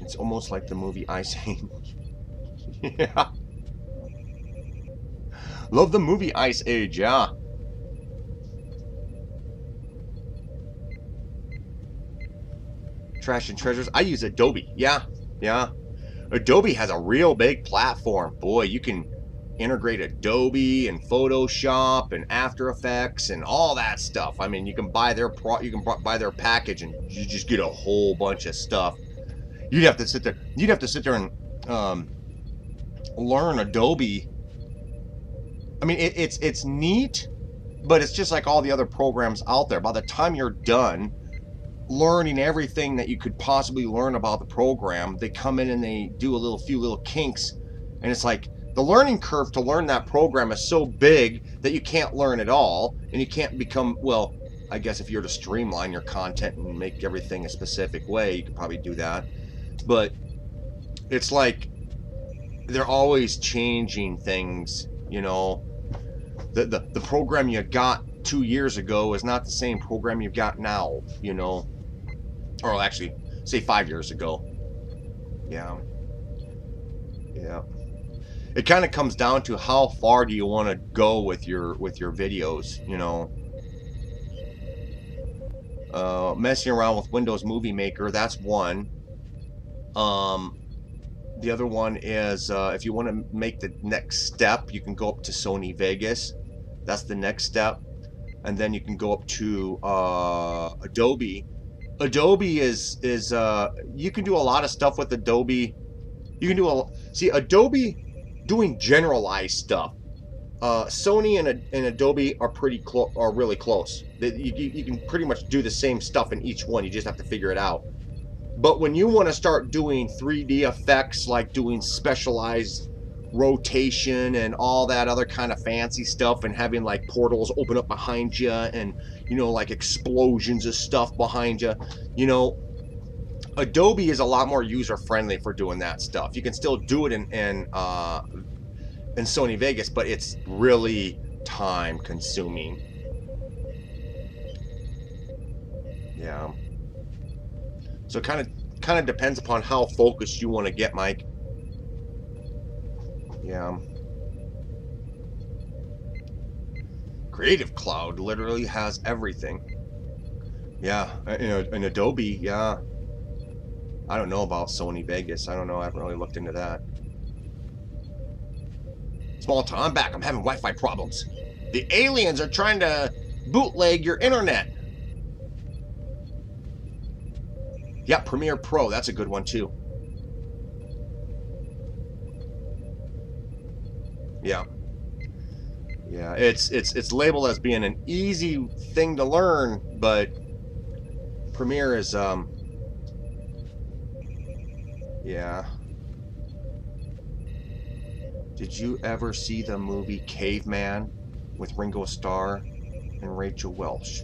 It's almost like the movie Ice Age. Yeah. Love the movie Ice Age, yeah. Trash and Treasures. I use Adobe. Yeah, yeah. Adobe has a real big platform. Boy, you can integrate Adobe and Photoshop and After Effects and all that stuff. I mean, you can buy their buy their package and you just get a whole bunch of stuff. You'd have to sit there. You'd have to sit there and learn Adobe. I mean, it's neat, but it's just like all the other programs out there. By the time you're done learning everything that you could possibly learn about the program, they come in and they do a few little kinks, and it's like the learning curve to learn that program is so big that you can't learn it all, and you can't become, well, I guess if you're to streamline your content and make everything a specific way, you could probably do that. But it's like they're always changing things, you know. The program you got 2 years ago is not the same program you've got now, you know. Or actually, say 5 years ago. Yeah. Yeah. It kind of comes down to how far do you want to go with your videos, you know. Messing around with Windows Movie Maker, that's one. The other one is if you want to make the next step, you can go up to Sony Vegas. That's the next step. And then you can go up to Adobe. Adobe is you can do a lot of stuff with Adobe. You can do Adobe doing generalized stuff. Sony and Adobe are really close. You can pretty much do the same stuff in each one. You just have to figure it out. But when you want to start doing 3D effects, like doing specialized rotation and all that other kind of fancy stuff, and having like portals open up behind you, and you know, like explosions of stuff behind you, you know, Adobe is a lot more user friendly for doing that stuff. You can still do it in Sony Vegas, but it's really time consuming. Yeah. So it kind of depends upon how focused you want to get, Mike. Yeah. Creative Cloud literally has everything. Yeah, in Adobe, yeah. I don't know about Sony Vegas. I don't know. I haven't really looked into that. Small Time, I'm back. I'm having Wi-Fi problems. The aliens are trying to bootleg your internet. Yeah, Premiere Pro. That's a good one too. Yeah. Yeah, it's labeled as being an easy thing to learn, but Premiere is yeah. Did you ever see the movie Caveman with Ringo Starr and Rachel Welch?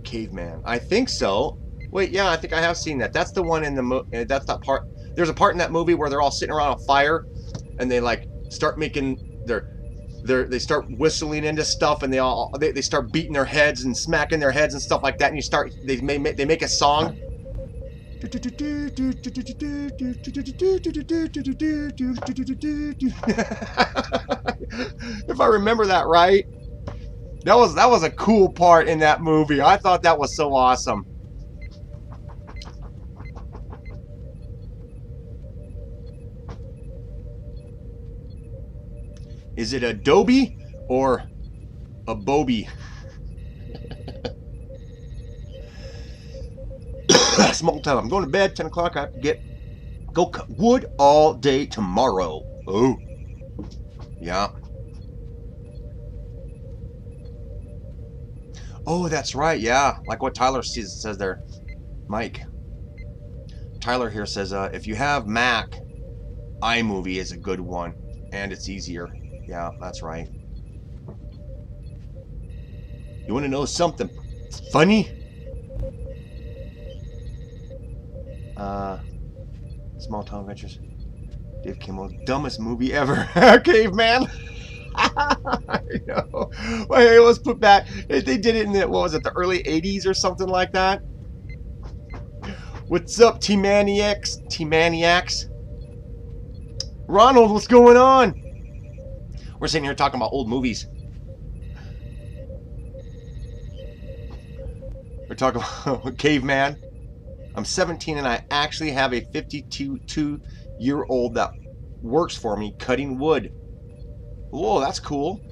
Caveman. I think so. Wait, yeah, I think I have seen that. That's the one in the that's that part. There's a part in that movie where they're all sitting around a fire and they like start making they start whistling into stuff, and they start beating their heads and smacking their heads and stuff like that, and they make a song. If I remember that right, that was a cool part in that movie. I thought that was so awesome. Is it Adobe or Abobi? Small Time. I'm going to bed. 10 o'clock. I have to go cut wood all day tomorrow. Oh, yeah. Oh, that's right. Yeah, like what Tyler says there, Mike. Tyler here says, if you have Mac, iMovie is a good one, and it's easier. Yeah, that's right. You want to know something funny? Small Town Adventures. Dave Kimmel, dumbest movie ever. Caveman. I know. Well, hey, let's put back. They did it in the, what was it, the early 80s or something like that? What's up, T-Maniacs? T-Maniacs? Ronald, what's going on? We're sitting here talking about old movies. We're talking about Caveman. I'm 17 and I actually have a 52-year-old that works for me cutting wood. Whoa, that's cool.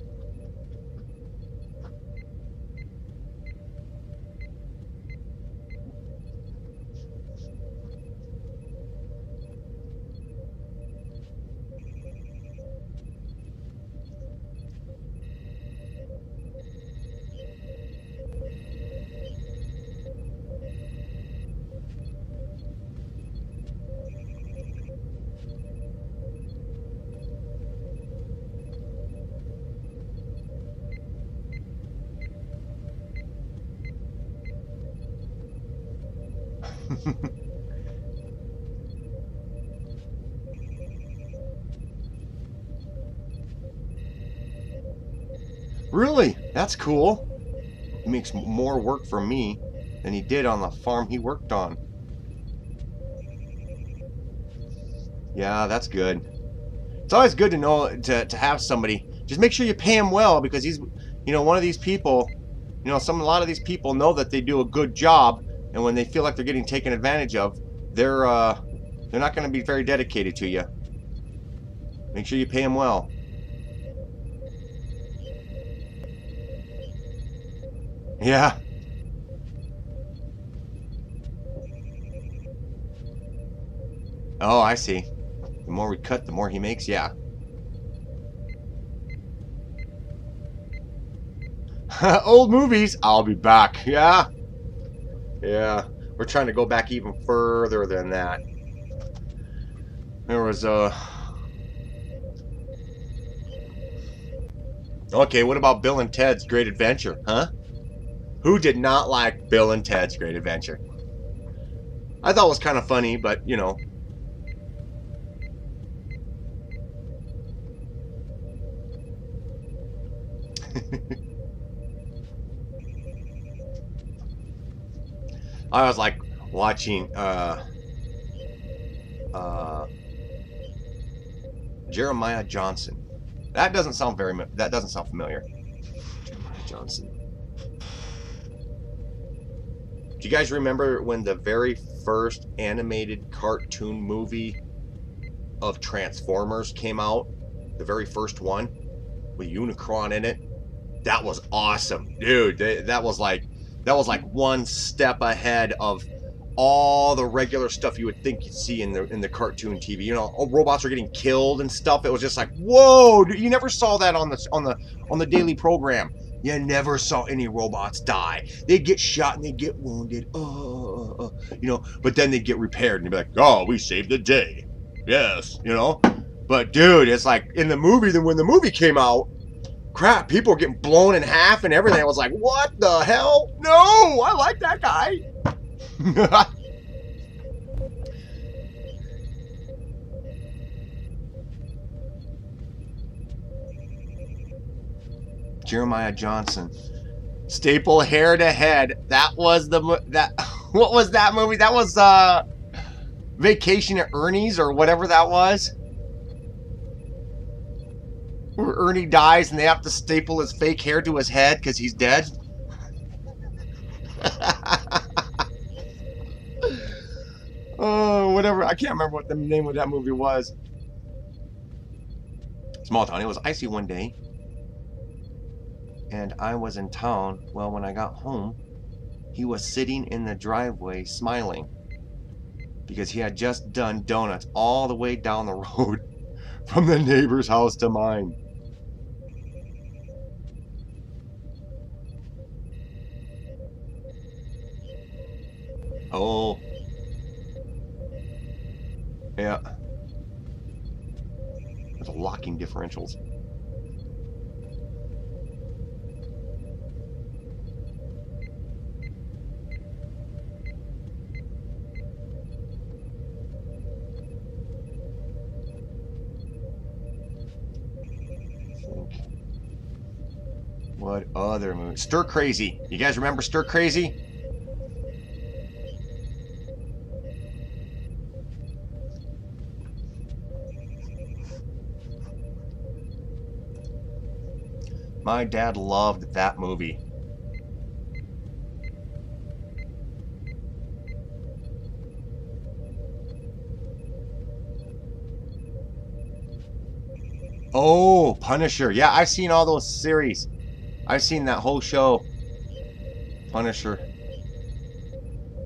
Really? That's cool. He makes more work for me than he did on the farm he worked on. Yeah, that's good. It's always good to know to have somebody. Just make sure you pay him well, because he's, you know, one of these people. You know, a lot of these people know that they do a good job, and when they feel like they're getting taken advantage of, they're not going to be very dedicated to you. Make sure you pay him well. Yeah. Oh, I see. The more we cut, the more he makes. Yeah. Old movies. I'll be back. Yeah. Yeah. We're trying to go back even further than that. There was Okay, what about Bill and Ted's Great Adventure, huh? Who did not like Bill and Ted's Great Adventure? I thought it was kind of funny, but, you know. I was like watching Jeremiah Johnson. That doesn't sound familiar. Jeremiah Johnson. Do you guys remember when the very first animated cartoon movie of Transformers came out? The very first one with Unicron in it? That was awesome. Dude, that was like one step ahead of all the regular stuff you would think you'd see in the cartoon TV. You know, robots are getting killed and stuff. It was just like, whoa! You never saw that on the daily program. You never saw any robots die. They'd get shot and they'd get wounded. You know, but then they'd get repaired and they'd be like, oh, we saved the day. Yes, you know. But dude, it's like in the movie. Then when the movie came out, crap, people were getting blown in half and everything. I was like, what the hell? No, I like that guy. Jeremiah Johnson, staple hair to head. That was what was that movie? That was Vacation at Ernie's or whatever that was. Where Ernie dies and they have to staple his fake hair to his head because he's dead. Oh, whatever. I can't remember what the name of that movie was. Small Town. It was icy one day. And I was in town. Well, when I got home, he was sitting in the driveway smiling because he had just done donuts all the way down the road from the neighbor's house to mine. Oh. Yeah. There's locking differentials. What other movie? Stir Crazy. You guys remember Stir Crazy? My dad loved that movie. Oh, Punisher. Yeah, I've seen all those series. I've seen that whole show. Punisher.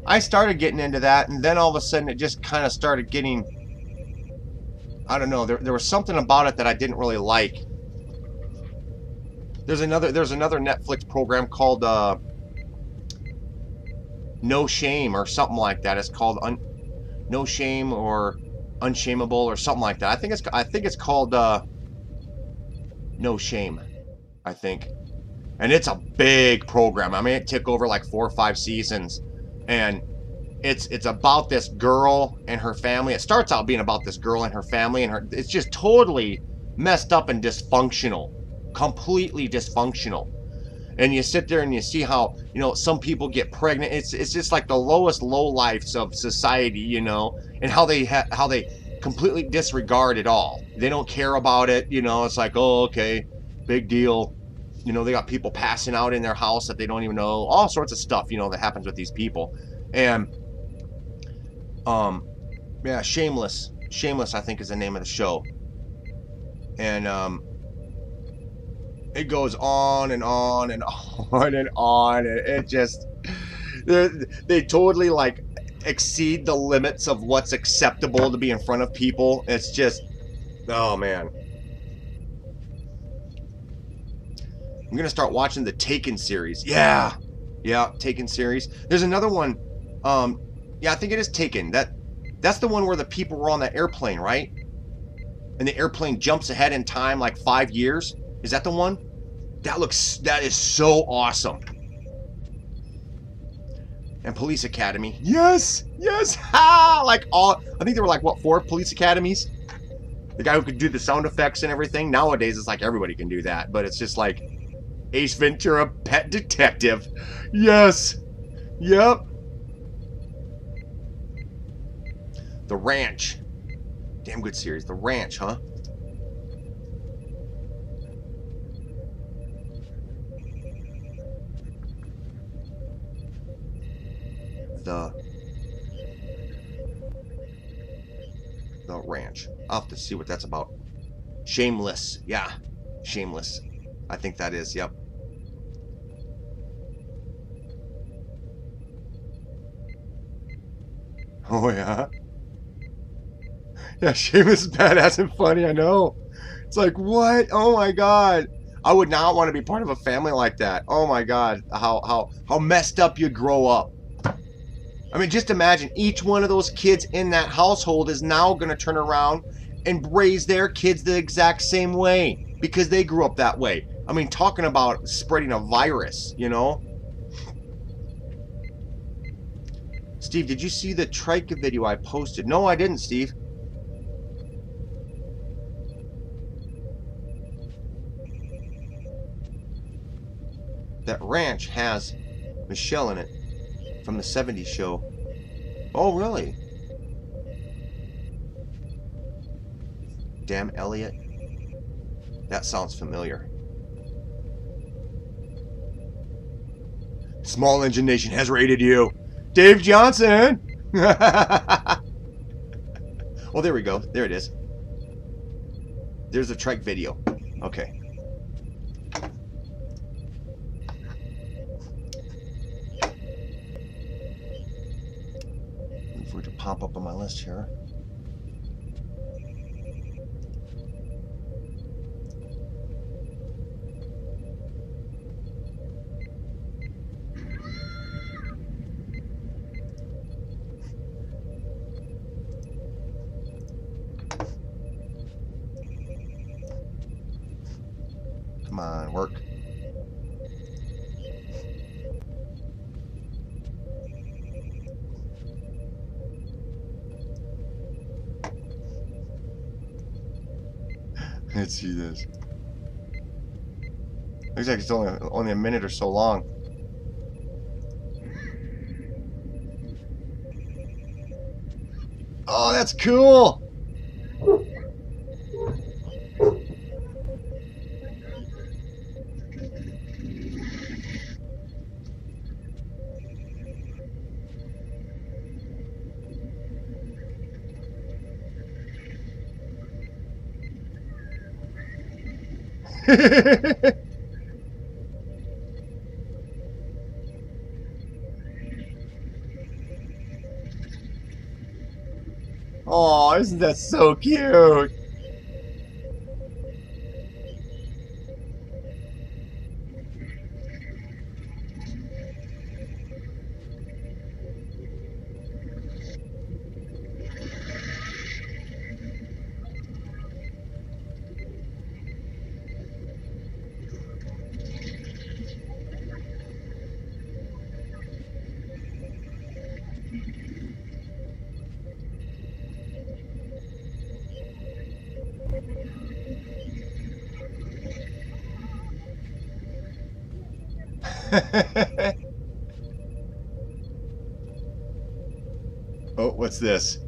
I started getting into that, and then all of a sudden it just kind of started getting... I don't know. There was something about it that I didn't really like. There's another Netflix program called No Shame or something like that. It's called No Shame or Unshameable or something like that. I think it's called No Shame, I think. And it's a big program. I mean, it took over like 4 or 5 seasons, and it's about this girl and her family. It starts out being about this girl and her family, and it's just totally messed up and dysfunctional, completely dysfunctional. And you sit there and you see how, you know, some people get pregnant. It's just like the lowest lowlifes of society, you know, and how they completely disregard it all. They don't care about it, you know. It's like, oh, okay, big deal. You know, they got people passing out in their house that they don't even know. All sorts of stuff, you know, that happens with these people. And, yeah, Shameless. Shameless, I think, is the name of the show. And it goes on and on and on and on, and it just they totally like exceed the limits of what's acceptable to be in front of people. It's just, oh man. I'm gonna start watching the Taken series. Yeah, Taken series. There's another one. Yeah, I think it is Taken. That's the one where the people were on that airplane, right? And the airplane jumps ahead in time like 5 years. Is that the one? That is so awesome. And Police Academy. Yes, ha! Like I think there were like what, 4 police academies. The guy who could do the sound effects and everything. Nowadays, it's like everybody can do that, but it's just like Ace Ventura, Pet Detective. Yes, yep. The Ranch. Damn good series. The Ranch, huh? The Ranch. I'll have to see what that's about. Shameless. Yeah. Shameless. I think that is, yep. Oh, yeah? Yeah, Shameless is badass and funny, I know. It's like, what? Oh, my God. I would not want to be part of a family like that. Oh, my God. How messed up you grow up. I mean, just imagine each one of those kids in that household is now going to turn around and raise their kids the exact same way because they grew up that way. I mean, talking about spreading a virus, you know? Steve, did you see the trike video I posted? No, I didn't, Steve. That ranch has Michelle in it from the 70s show. Oh, really? Damn Elliot. That sounds familiar. Small Engine Nation has raided you. Dave Johnson! Oh, there we go. There it is. There's the trike video. Okay. Wait for it to pop up on my list here. Come on, work. Let's see this. Looks like it's only a minute or so long. Oh, that's cool! Oh, isn't that so cute? Oh, what's this?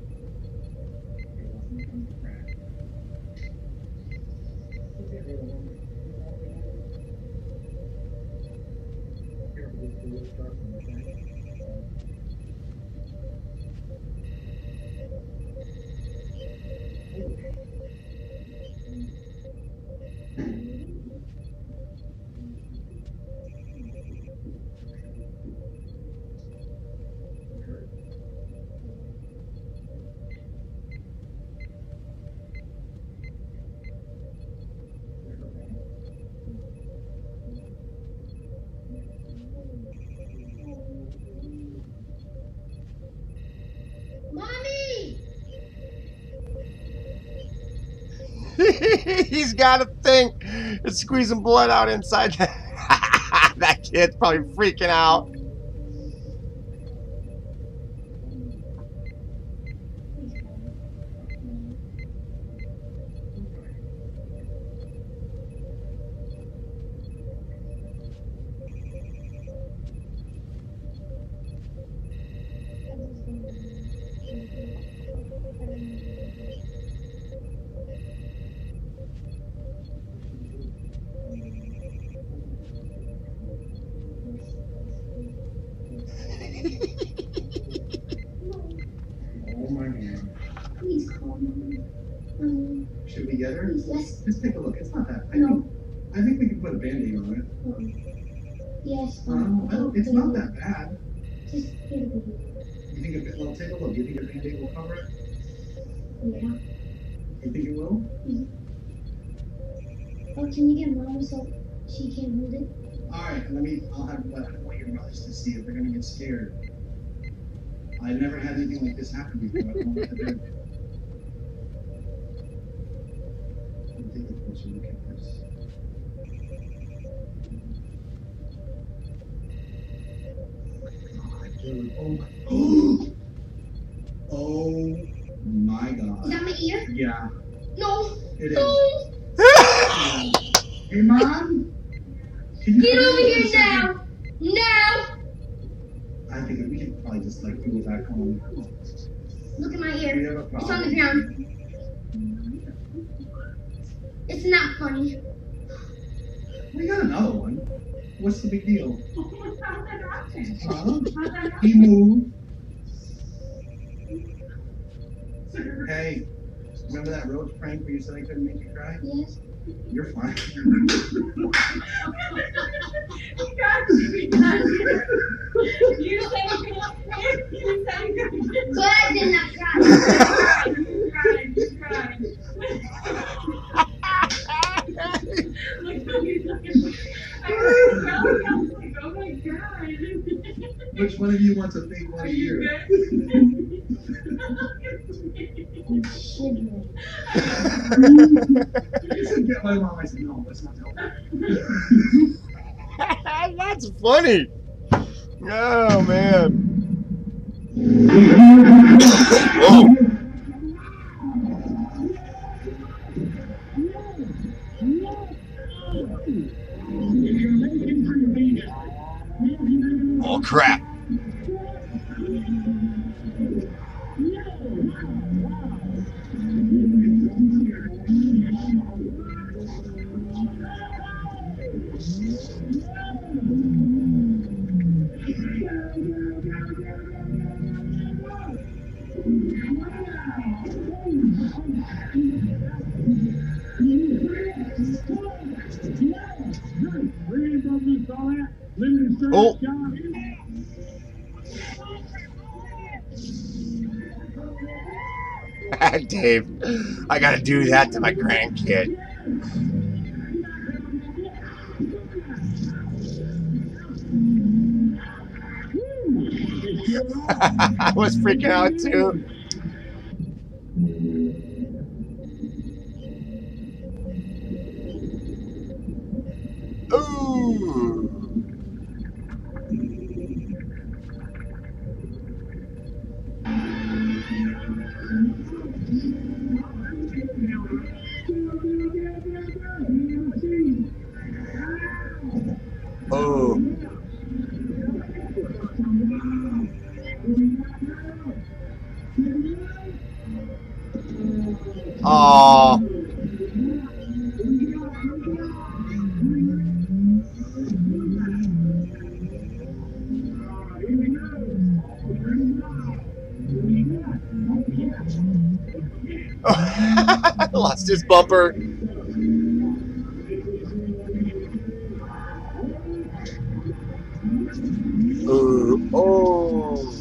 He's got a thing. It's squeezing blood out inside that. That kid's probably freaking out. Oh my God. Please call me. Should we get her? Yes. Just take a look. It's not that. No. I think we can put a band-aid on it. Yes. It's not that bad. Just get it. You think well, take a look. You think a band-aid will cover it? Yeah. You think it will? Oh, can you get Mom so she can hold it? Alright, I want your brothers to see it. They're gonna get scared. I've never had anything like this happen before. I don't know what to do. Let me take a closer look at this. Oh my God. Is that my ear? Yeah, No. it is. No. Hey, Mom? Can you Get come over in here for a second? now. Now. I think we can probably just like do it back home. Look at my We ear. have a It's on problem. the ground. It's not funny. We got another one. What's the big deal? Huh? He moved. Hey, remember that roach prank where you said I couldn't make you cry? Yes. You're fine. But I did not cry. Which one of you wants a fake one here? I'm shivering. You said get my mom. I said no, let's not tell her. That's funny. Oh man. Whoa. Oh crap. Oh. Dave, I gotta do that to my grandkid. I was freaking out too. Ooh. Oh. Aww. Lost his bumper. Ooh, oh.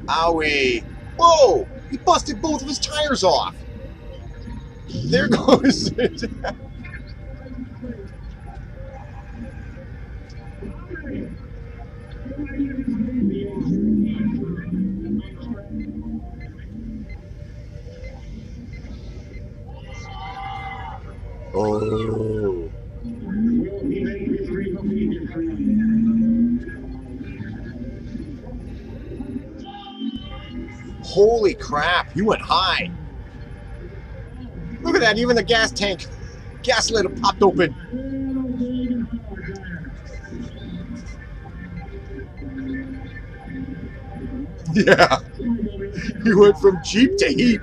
Owie. Whoa! He busted both of his tires off. There goes. Oh. Holy crap, you went high. Look at that, even the gas tank, gas lid popped open. Yeah, you went from Jeep to Heap.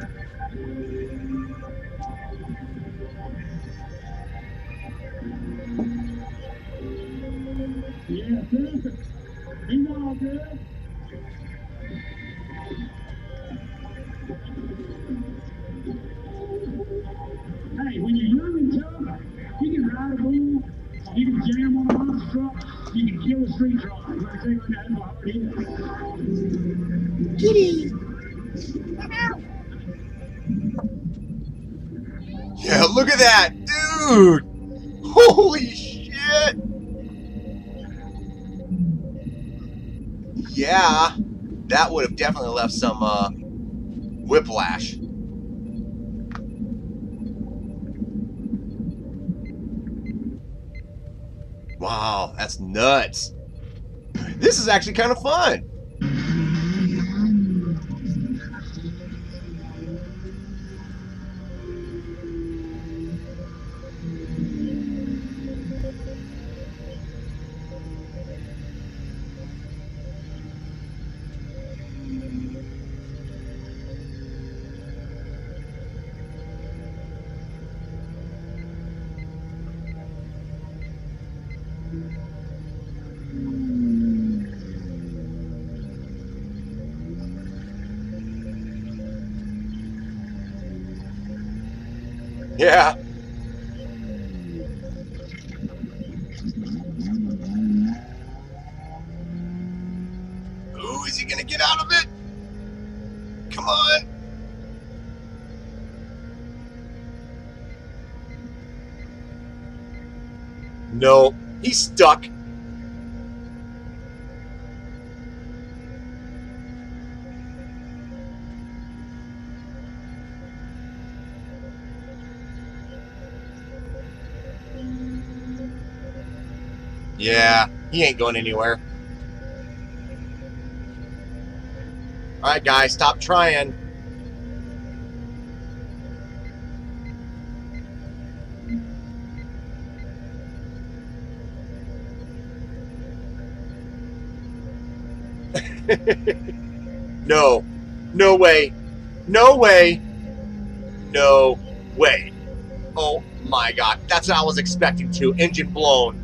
Hey, when you're young and tough, you can ride a bull, you can jam on a monster truck, you can kill a street truck. I'm going to tell you right now, that's how hard it is. Kitty. Yeah, look at that, dude. Holy shit. Yeah, that would have definitely left some whiplash. Wow, that's nuts. This is actually kind of fun. Yeah. Ooh, is he gonna get out of it? Come on. No, he's stuck. Yeah, he ain't going anywhere. All right, guys, stop trying. No. No way. No way. No way. Oh my God. That's what I was expecting to. Engine blown.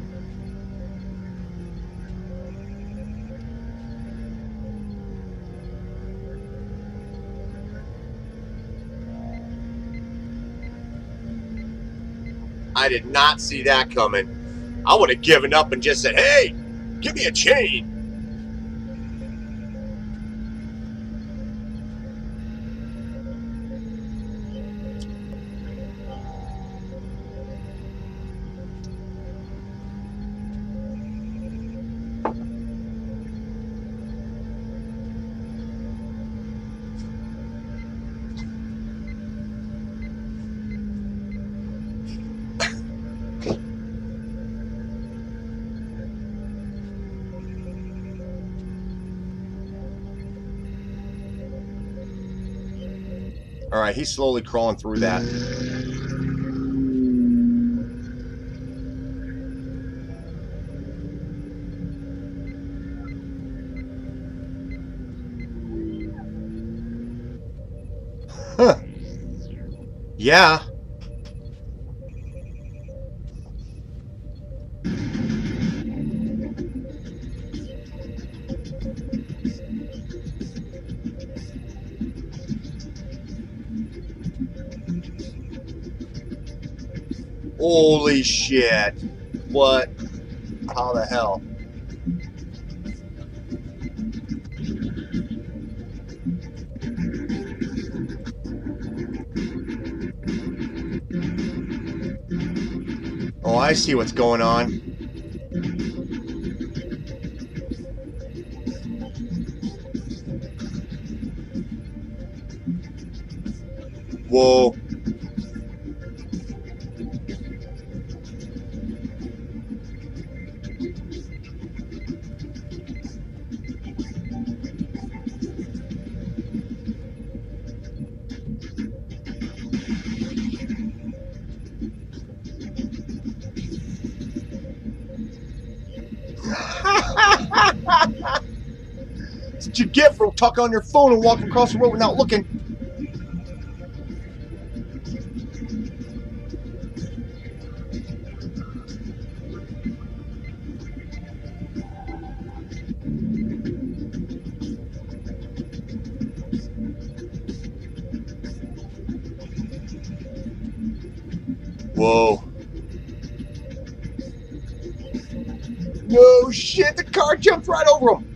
I did not see that coming. I would have given up and just said, hey, give me a chain. All right, he's slowly crawling through that. Huh. Yeah. Holy shit. What? How the hell? Oh, I see what's going on. Whoa. what you get for talking on your phone and walking across the road without looking. Whoa. No shit, the car jumped right over him.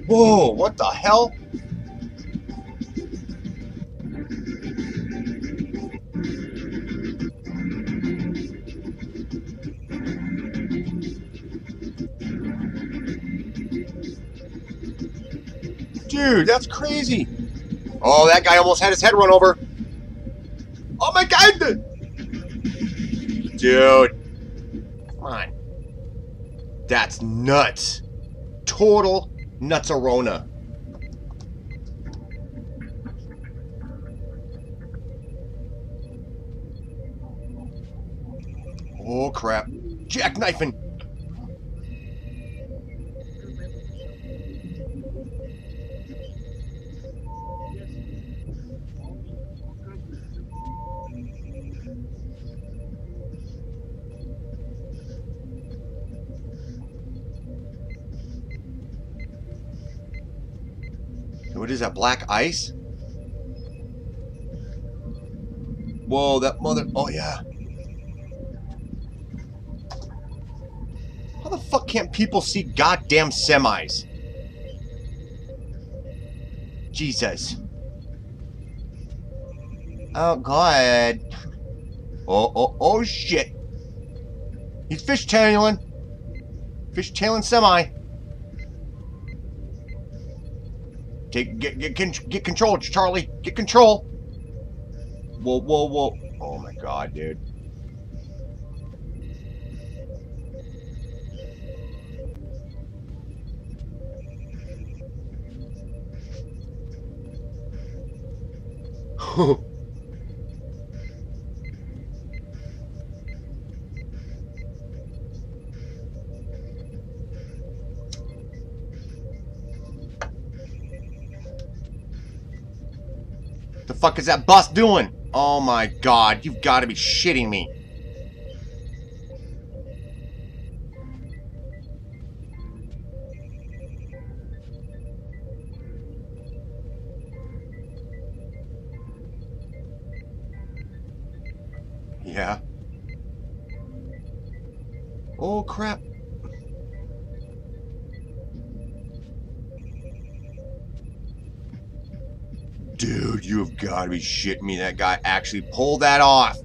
Whoa, what the hell? Dude, that's crazy. Oh, that guy almost had his head run over. Oh my God. Dude. Come on. That's nuts. Total nuts-a-rona. Oh, crap. Jackknifing. What is that, black ice? Whoa, that mother... Oh, yeah. How the fuck can't people see goddamn semis? Jesus. Oh, God. Oh, shit. He's fishtailing. Fishtailing semi. Get control, Charlie. Get control. Whoa, whoa, whoa. Oh my God, dude. The fuck is that bus doing? Oh my God, you've got to be shitting me. Yeah. Oh crap. Dude, you've got to be shitting me. That guy actually pulled that off.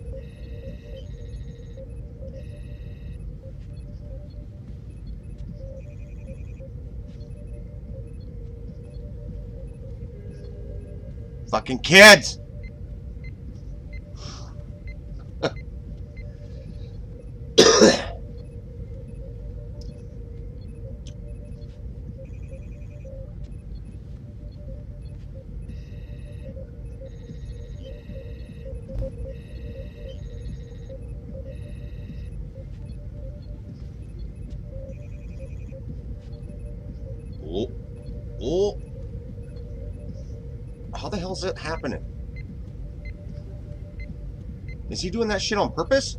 Fucking kids. Oh. How the hell is that happening? Is he doing that shit on purpose?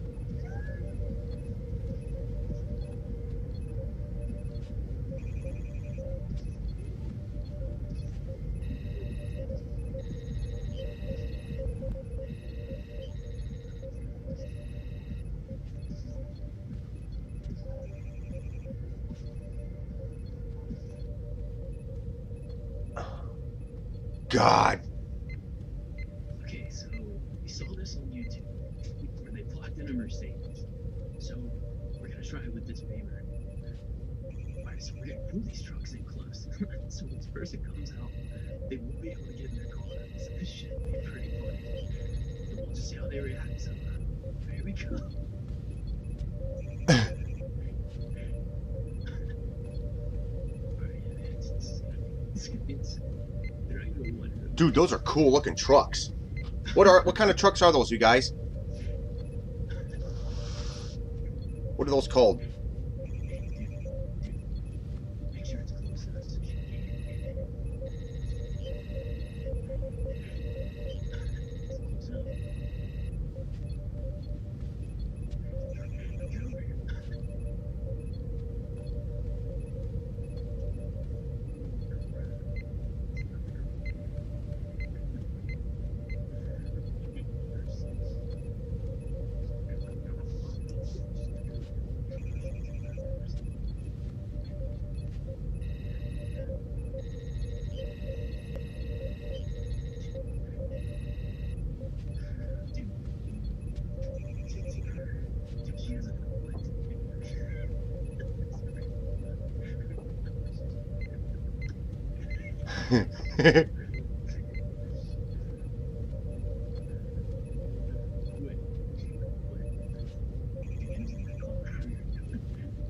God. Okay, so we saw this on YouTube where they blocked in a Mercedes. So we're gonna try it with this Beamer. Alright, so we're gonna pull these trucks in close. So when this person comes out, they won't be able to get in their car. So this should be pretty funny. And we'll just see how they react. So here we go. Dude, those are cool looking trucks. What kind of trucks are those, you guys? What are those called? Make sure it's close to us. Close enough. Get over here. Dude, she has a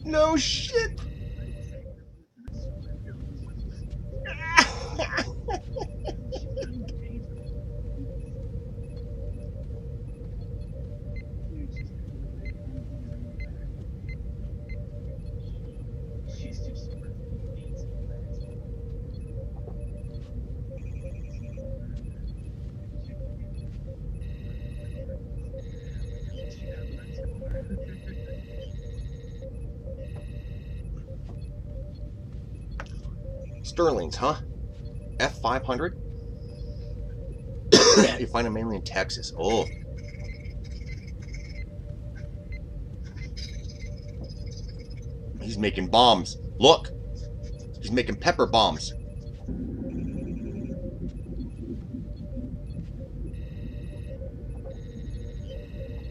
No shit. She's too smart. Sterling's, huh? F500? You find them mainly in Texas. Oh. He's making bombs. Look. He's making pepper bombs.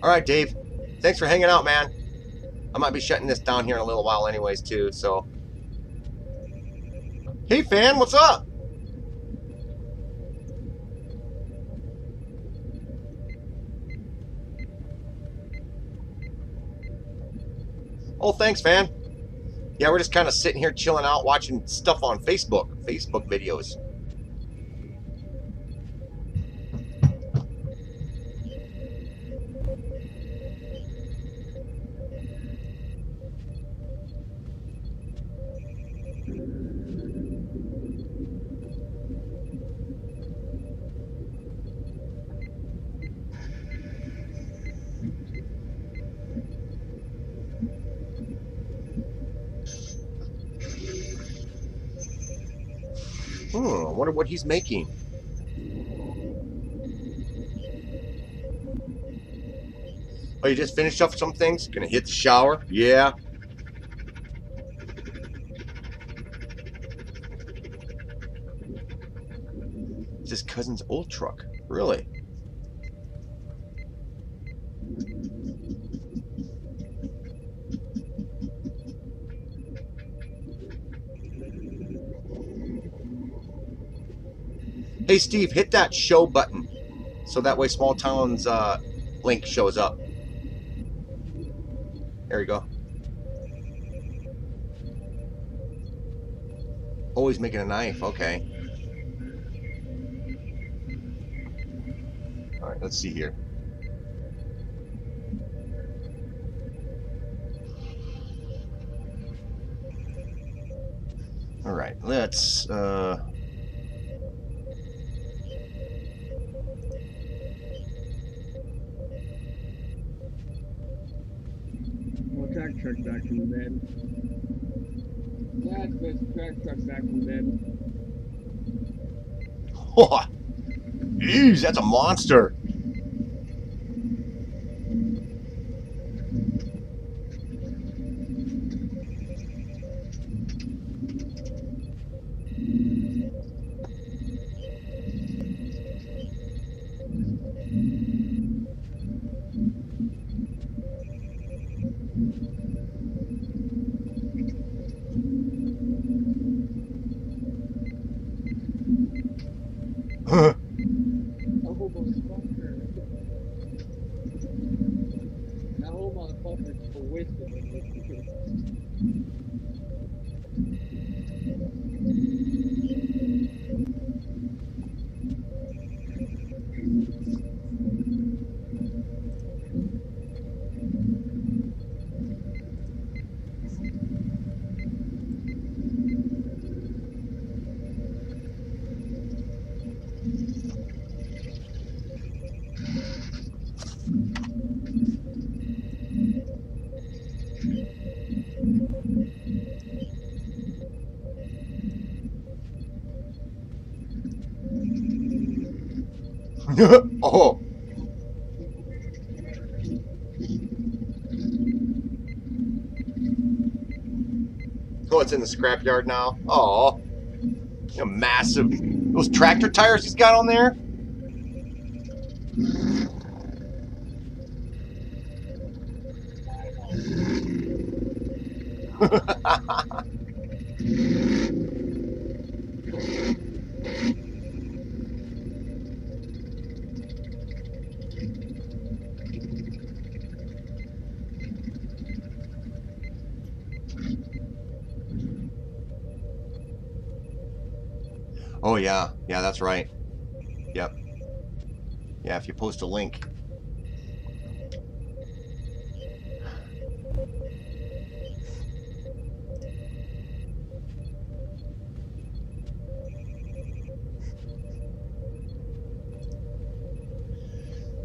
Alright, Dave. Thanks for hanging out, man. I might be shutting this down here in a little while anyways, too, so... Hey, fan, what's up? Oh, thanks, fan. Yeah, we're just kind of sitting here chilling out, watching stuff on Facebook videos. I wonder what he's making. Oh, you just finished up some things? Gonna hit the shower? Yeah. It's his cousin's old truck. Really? Hey Steve, hit that show button so that way Small Town's link shows up. There you go. Oh, he's making a knife. Okay. All right, let's see here. All right, let's Track truck back from the bed. Yeah, it's track truck back from the bed. Oh, jeez, that's a monster. That whole motherfucker's for wisdom. Oh. Oh, it's in the scrapyard now. Oh, massive. Those tractor tires he's got on there. Oh yeah, yeah, that's right. Yep. Yeah, if you post a link.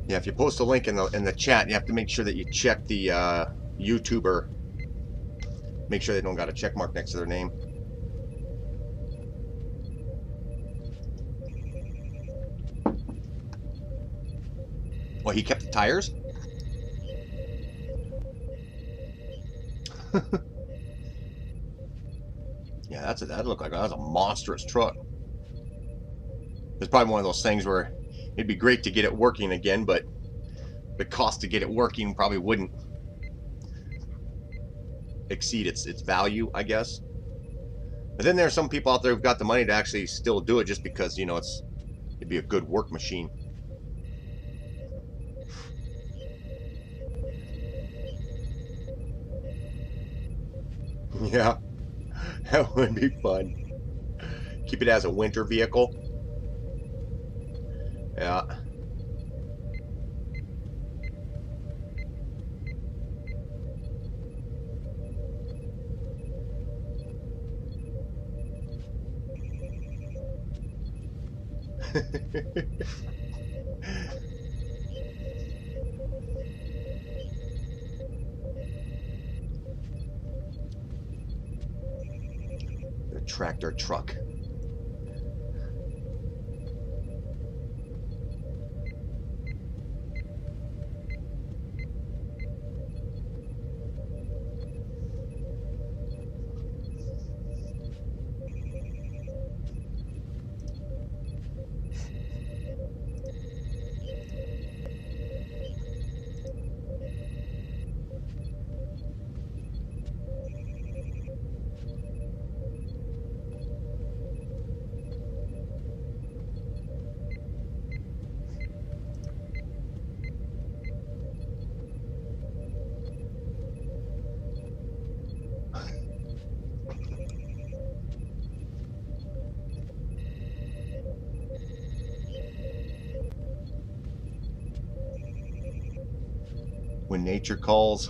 Yeah, if you post a link in the chat, you have to make sure that you check the YouTuber. Make sure they don't got a check mark next to their name. Well, he kept the tires? Yeah, that looked like that was a monstrous truck. It's probably one of those things where it'd be great to get it working again, but the cost to get it working probably wouldn't exceed its value, I guess. But then there are some people out there who've got the money to actually still do it just because, you know, it'd be a good work machine. Yeah, that would be fun. Keep it as a winter vehicle. Yeah. The tractor truck. When nature calls.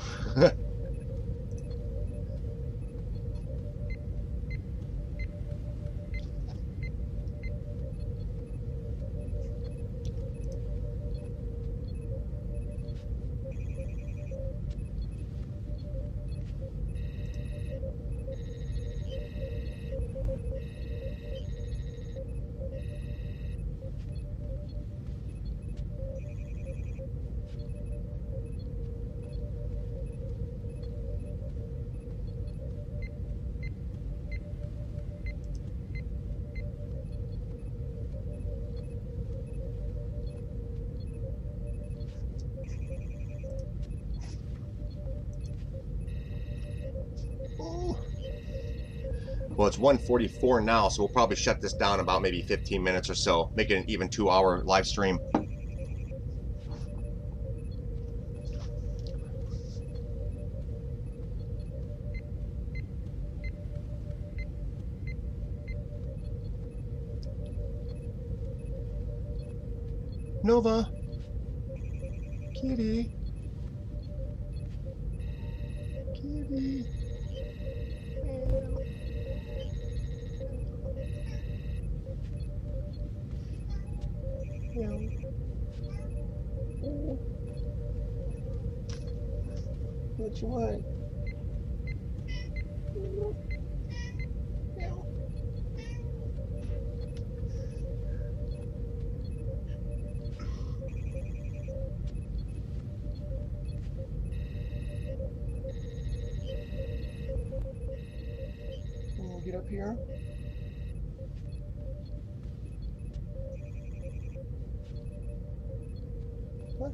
Well, it's 1:44 now, so we'll probably shut this down about maybe 15 minutes or so, make it an even 2-hour live stream. Nova. Kitty. Kitty. Meow. What you want? Meow. up here? What?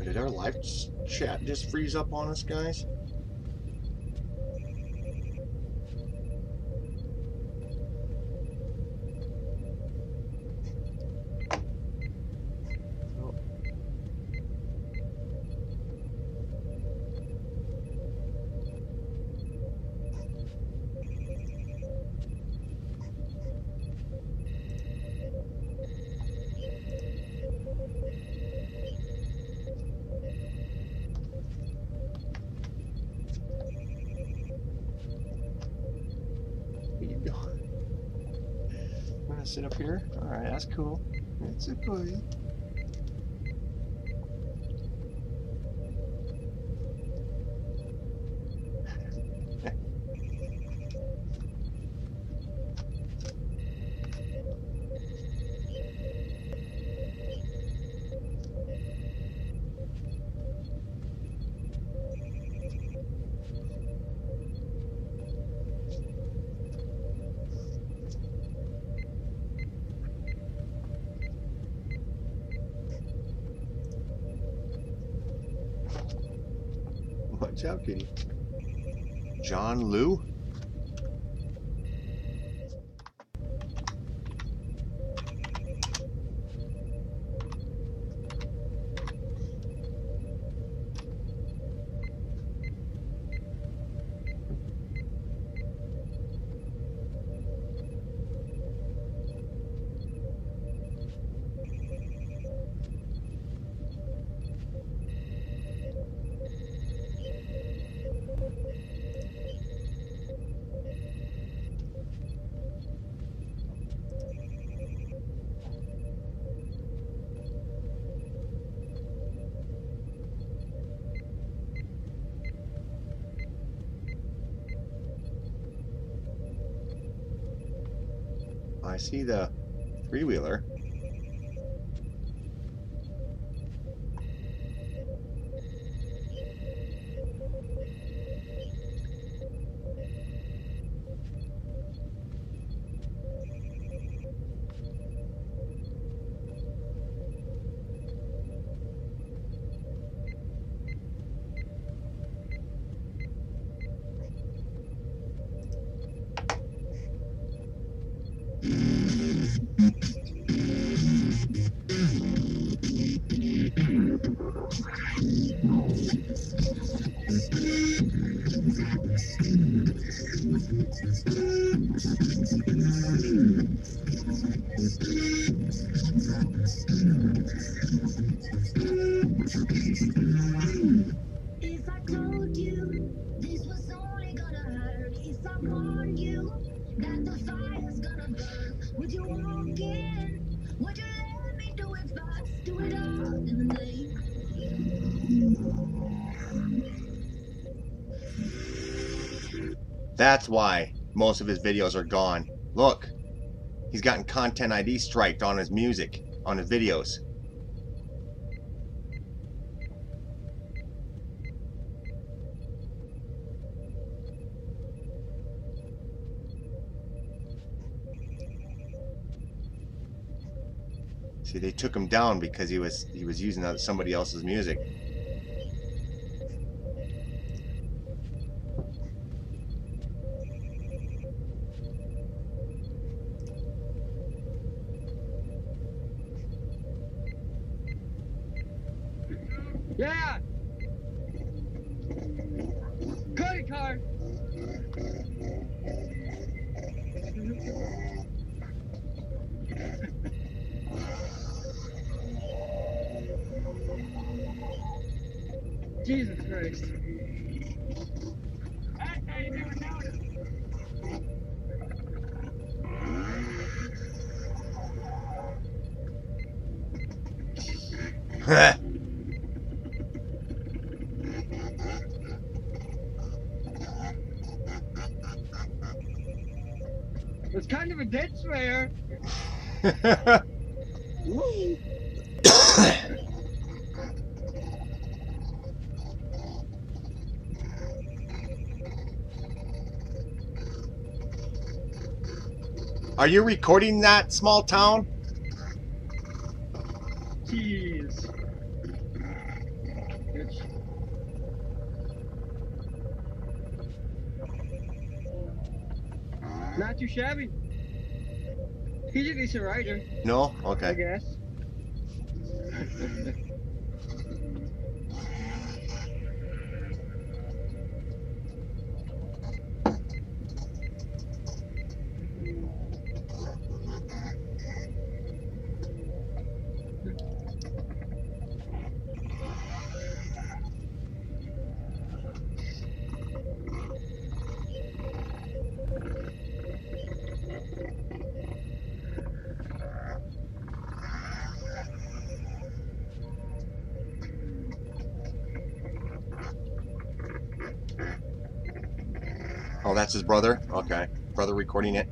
Did our live chat just freeze up on us, guys? Sit up here. All right, that's cool. It's a good. Watch out, kitty. John Liu? I see the three-wheeler. If I told you this was only gonna hurt, if I warned you that the fire's gonna burn, would you walk in? Would you let me do it fast? Do it all in the name? That's why most of his videos are gone. Look, he's gotten content ID striked on his music, on his videos. See, they took him down because he was using somebody else's music. Yeah! Credit card! Jesus Christ. did swear. Woo. Are you recording that small town? Jeez. It's... Not too shabby. He's a decent writer, No? I Okay. guess. Oh, that's his brother? Okay. Brother recording it.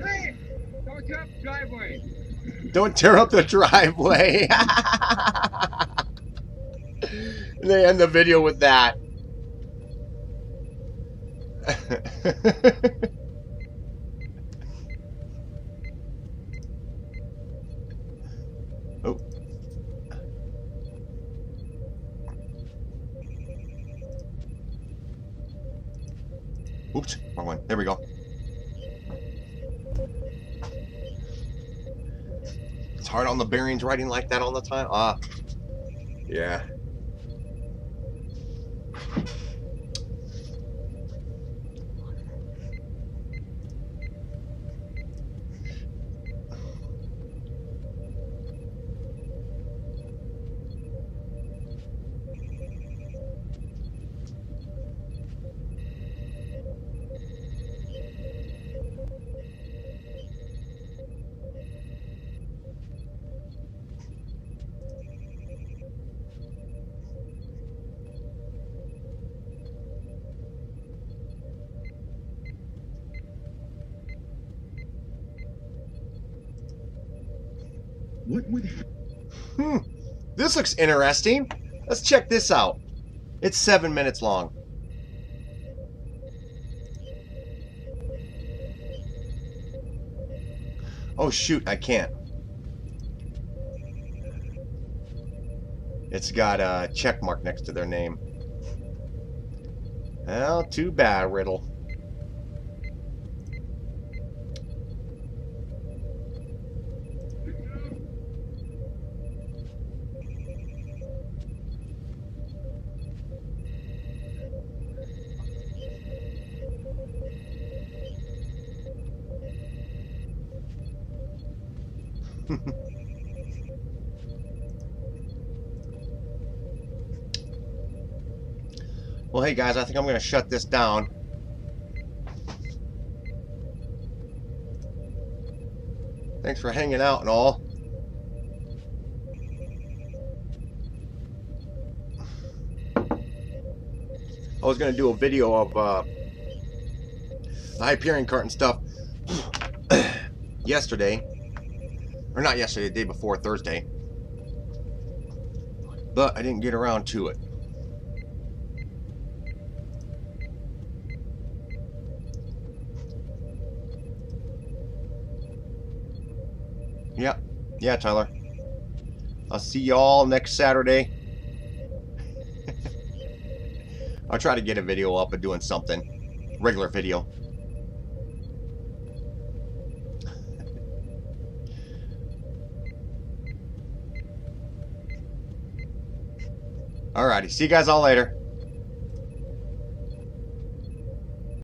Hey! Don't cut the driveway! Don't tear up the driveway. And they end the video with that. Oh. Oops, wrong one. There we go. It's hard on the bearings riding like that all the time. Ah, yeah. What would This looks interesting. Let's check this out. It's 7 minutes long. Oh shoot, I can't. It's got a check mark next to their name. Well, too bad, Riddle. Well, hey guys, I think I'm going to shut this down. Thanks for hanging out and all. I was going to do a video of the Hyperion cart and stuff yesterday. Or not yesterday, the day before, Thursday. But I didn't get around to it. Yeah, Tyler. I'll see y'all next Saturday. I'll try to get a video up of doing something. Regular video. Alrighty, see you guys all later.